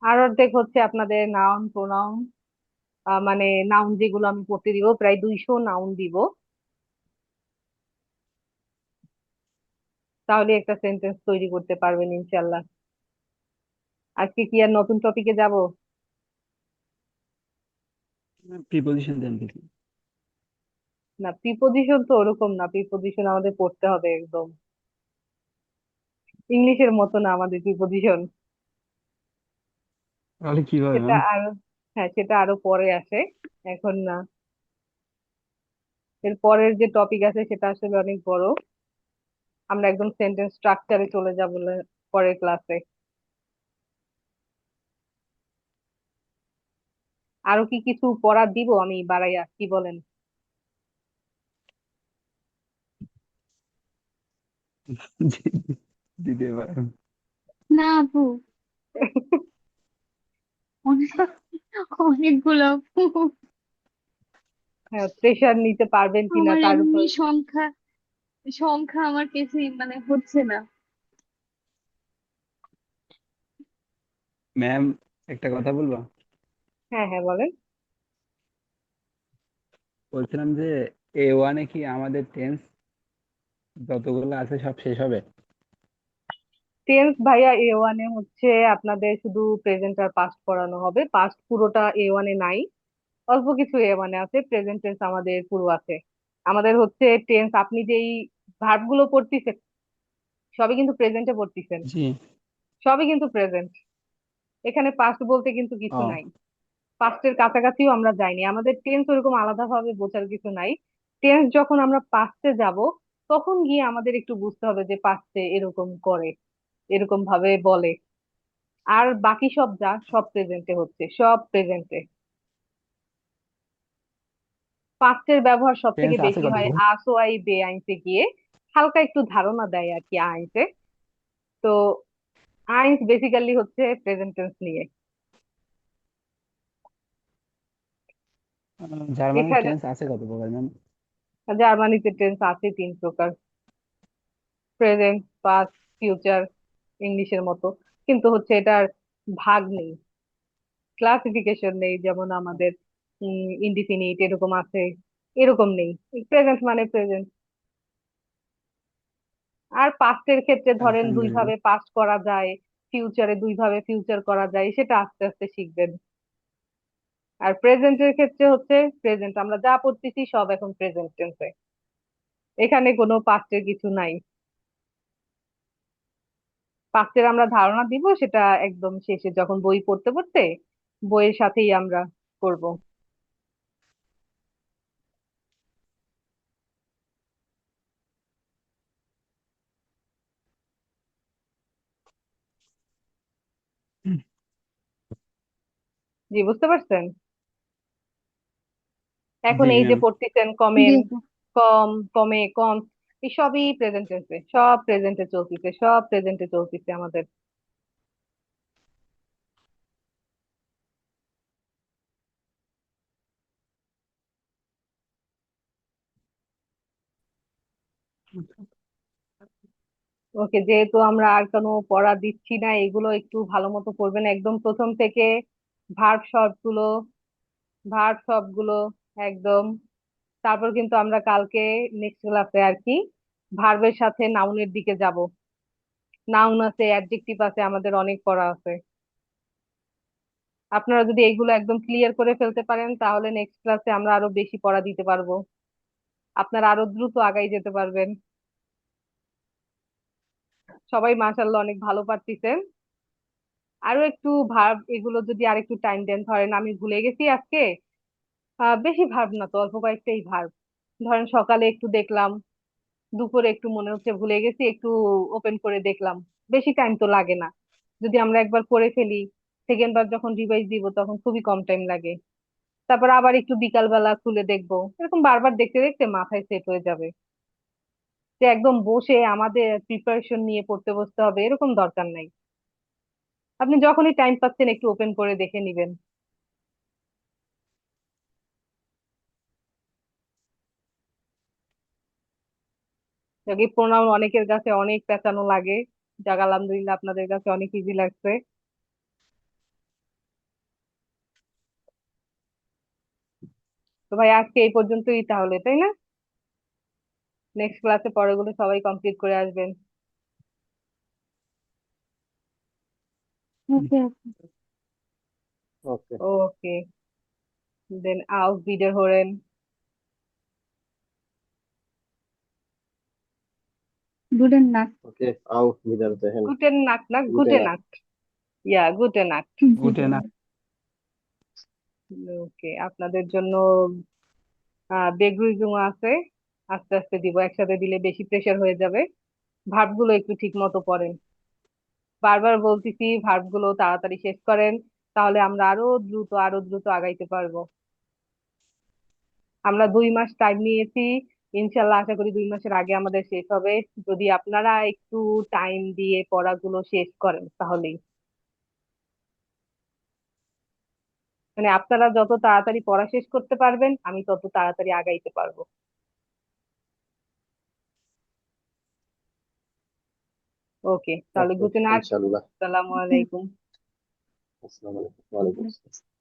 আর অর্ধেক হচ্ছে আপনাদের নাউন প্রোনাউন, মানে নাউন যেগুলো আমি পড়তে দিব, প্রায় 200 নাউন দিব, তাহলে একটা সেন্টেন্স তৈরি করতে পারবেন ইনশাল্লাহ। আজকে কি আর নতুন টপিকে যাব? প্রিপোজিশন দেন কিছু। না, প্রিপোজিশন তো ওরকম না, প্রিপোজিশন আমাদের পড়তে হবে একদম, ইংলিশের মতো না আমাদের প্রিপোজিশন। তাহলে কিভাবে সেটা ম্যাম? আরো, হ্যাঁ সেটা আরো পরে আসে, এখন না। এর পরের যে টপিক আছে সেটা আসলে অনেক বড়, আমরা একদম সেন্টেন্স স্ট্রাকচারে চলে যাব পরের ক্লাসে। আরো কি কিছু পড়া দিব আমি বাড়াইয়া, কি বলেন? দিতে পারেন। না আপু, অনেক অনেকগুলো আপু। হ্যাঁ, প্রেশার নিতে পারবেন কিনা আমার তার উপর। এমনি সংখ্যা সংখ্যা আমার কিছুই মানে হচ্ছে না। ম্যাম, একটা কথা বলবো? হ্যাঁ হ্যাঁ বলেন। বলছিলাম যে A1-এ কি আমাদের টেন্স যতগুলো আছে সব শেষ হবে? টেন্স ভাইয়া A1-এ হচ্ছে আপনাদের শুধু প্রেজেন্ট আর পাস্ট পড়ানো হবে, পাস্ট পুরোটা A1-এ নাই, অল্প কিছু A1-এ আছে, প্রেজেন্ট টেন্স আমাদের পুরো আছে। আমাদের হচ্ছে টেন্স, আপনি যেই ভার্ব গুলো পড়তেছেন সবই কিন্তু প্রেজেন্টে পড়তেছেন, জি। সবই কিন্তু প্রেজেন্ট, এখানে পাস্ট বলতে কিন্তু কিছু ও, নাই। পাস্টের কাছাকাছিও আমরা যাইনি, আমাদের টেন্স ওরকম আলাদাভাবে বোঝার কিছু নাই। টেন্স যখন আমরা পাস্টে যাব তখন গিয়ে আমাদের একটু বুঝতে হবে যে পাস্টে এরকম করে, এরকম ভাবে বলে। আর বাকি সব যা সব প্রেজেন্টে হচ্ছে, সব প্রেজেন্টে। পাস্টের ব্যবহার সব থেকে টেন্স আছে বেশি হয় কতগুলো? আসো আই বে আইনসে গিয়ে, হালকা একটু ধারণা দেয় আর কি আইনসে। তো আইনস বেসিক্যালি হচ্ছে প্রেজেন্ট টেন্স নিয়ে। জার্মানির এখানে টেন্স আছে কত প্রকার ম্যাম? জার্মানিতে টেন্স আছে 3 প্রকার: প্রেজেন্ট, পাস্ট, ফিউচার, ইংলিশের মতো। কিন্তু হচ্ছে এটার ভাগ নেই, ক্লাসিফিকেশন নেই, যেমন আমাদের ইনডিফিনিট এরকম আছে, এরকম নেই। প্রেজেন্ট মানে প্রেজেন্ট। আর পাস্টের ক্ষেত্রে ধরেন দুই আলহামদুলিল্লাহ। ভাবে পাস্ট করা যায়, ফিউচারে দুই ভাবে ফিউচার করা যায়, সেটা আস্তে আস্তে শিখবেন। আর প্রেজেন্টের ক্ষেত্রে হচ্ছে প্রেজেন্ট, আমরা যা পড়তেছি সব এখন প্রেজেন্ট টেন্সে, এখানে কোনো পাস্টের কিছু নাই। পাস্টের আমরা ধারণা দিব সেটা একদম শেষে, যখন বই পড়তে পড়তে বইয়ের সাথেই আমরা করব। জি, বুঝতে পারছেন? এখন জি এই যে ম্যাম। পড়তেছেন জি কমেন, আপু। কম, কমে, কম, এই সবই প্রেজেন্ট টেন্সে, সব প্রেজেন্টে চলতেছে, সব প্রেজেন্টে চলতেছে আমাদের। ওকে, যেহেতু আমরা আর কোনো পড়া দিচ্ছি না, এগুলো একটু ভালো মতো পড়বেন একদম প্রথম থেকে। ভার্ব সবগুলো, ভার্ব সবগুলো একদম। তারপর কিন্তু আমরা কালকে নেক্সট ক্লাসে আর কি ভার্বের সাথে নাউনের দিকে যাব। নাউন আছে, অ্যাডজেক্টিভ আছে, আমাদের অনেক পড়া আছে। আপনারা যদি এগুলো একদম ক্লিয়ার করে ফেলতে পারেন তাহলে নেক্সট ক্লাসে আমরা আরো বেশি পড়া দিতে পারবো, আপনারা আরো দ্রুত আগাই যেতে পারবেন। সবাই মাশাআল্লাহ অনেক ভালো পারতেছেন। আরো একটু ভার্ব এগুলো যদি আর একটু টাইম দেন, ধরেন আমি ভুলে গেছি আজকে, বেশি ভার্ব না তো, অল্প কয়েকটাই ভার্ব। ধরেন সকালে একটু দেখলাম, দুপুরে একটু মনে হচ্ছে ভুলে গেছি, একটু ওপেন করে দেখলাম, বেশি টাইম তো লাগে না। যদি আমরা একবার করে ফেলি, সেকেন্ড বার যখন রিভাইজ দিব তখন খুবই কম টাইম লাগে। তারপর আবার একটু বিকাল বেলা খুলে দেখবো, এরকম বারবার দেখতে দেখতে মাথায় সেট হয়ে যাবে। যে একদম বসে আমাদের প্রিপারেশন নিয়ে পড়তে বসতে হবে এরকম দরকার নাই, আপনি যখনই টাইম পাচ্ছেন একটু ওপেন করে দেখে নিবেন। যদি প্রোনাউন অনেকের কাছে অনেক পেঁচানো লাগে, যাক আলহামদুলিল্লাহ আপনাদের কাছে অনেক ইজি লাগছে। তো ভাই আজকে এই পর্যন্তই তাহলে, তাই না? নেক্সট ক্লাসে পরেগুলো সবাই কমপ্লিট করে আসবেন। Okay. Okay. Okay, then auf Wiederhören. Good night. Okay, আও বিদারতে হেন। Guten Nacht, না গুটে Gute না। Nacht. Ja, Gute Nacht. Good good night. Okay, আপনাদের জন্য বেগ্রুইজুম আছে, আস্তে আস্তে দিব, একসাথে দিলে বেশি প্রেশার হয়ে যাবে। ভার্ব গুলো একটু ঠিক মতো পড়েন। বারবার বলতেছি ভার্ব গুলো তাড়াতাড়ি শেষ করেন, তাহলে আমরা আরো দ্রুত আগাইতে পারবো। আমরা 2 মাস টাইম নিয়েছি, ইনশাল্লাহ আশা করি 2 মাসের আগে আমাদের শেষ হবে, যদি আপনারা একটু টাইম দিয়ে পড়াগুলো শেষ করেন তাহলেই। মানে আপনারা যত তাড়াতাড়ি পড়া শেষ করতে পারবেন আমি তত তাড়াতাড়ি আগাইতে পারবো। ওকে, তাহলে ওকে, গুড নাইট। ইনশাআল্লাহ। আসসালামু আলাইকুম। আসসালামু আলাইকুম। ওয়ালাইকুম আসসালাম।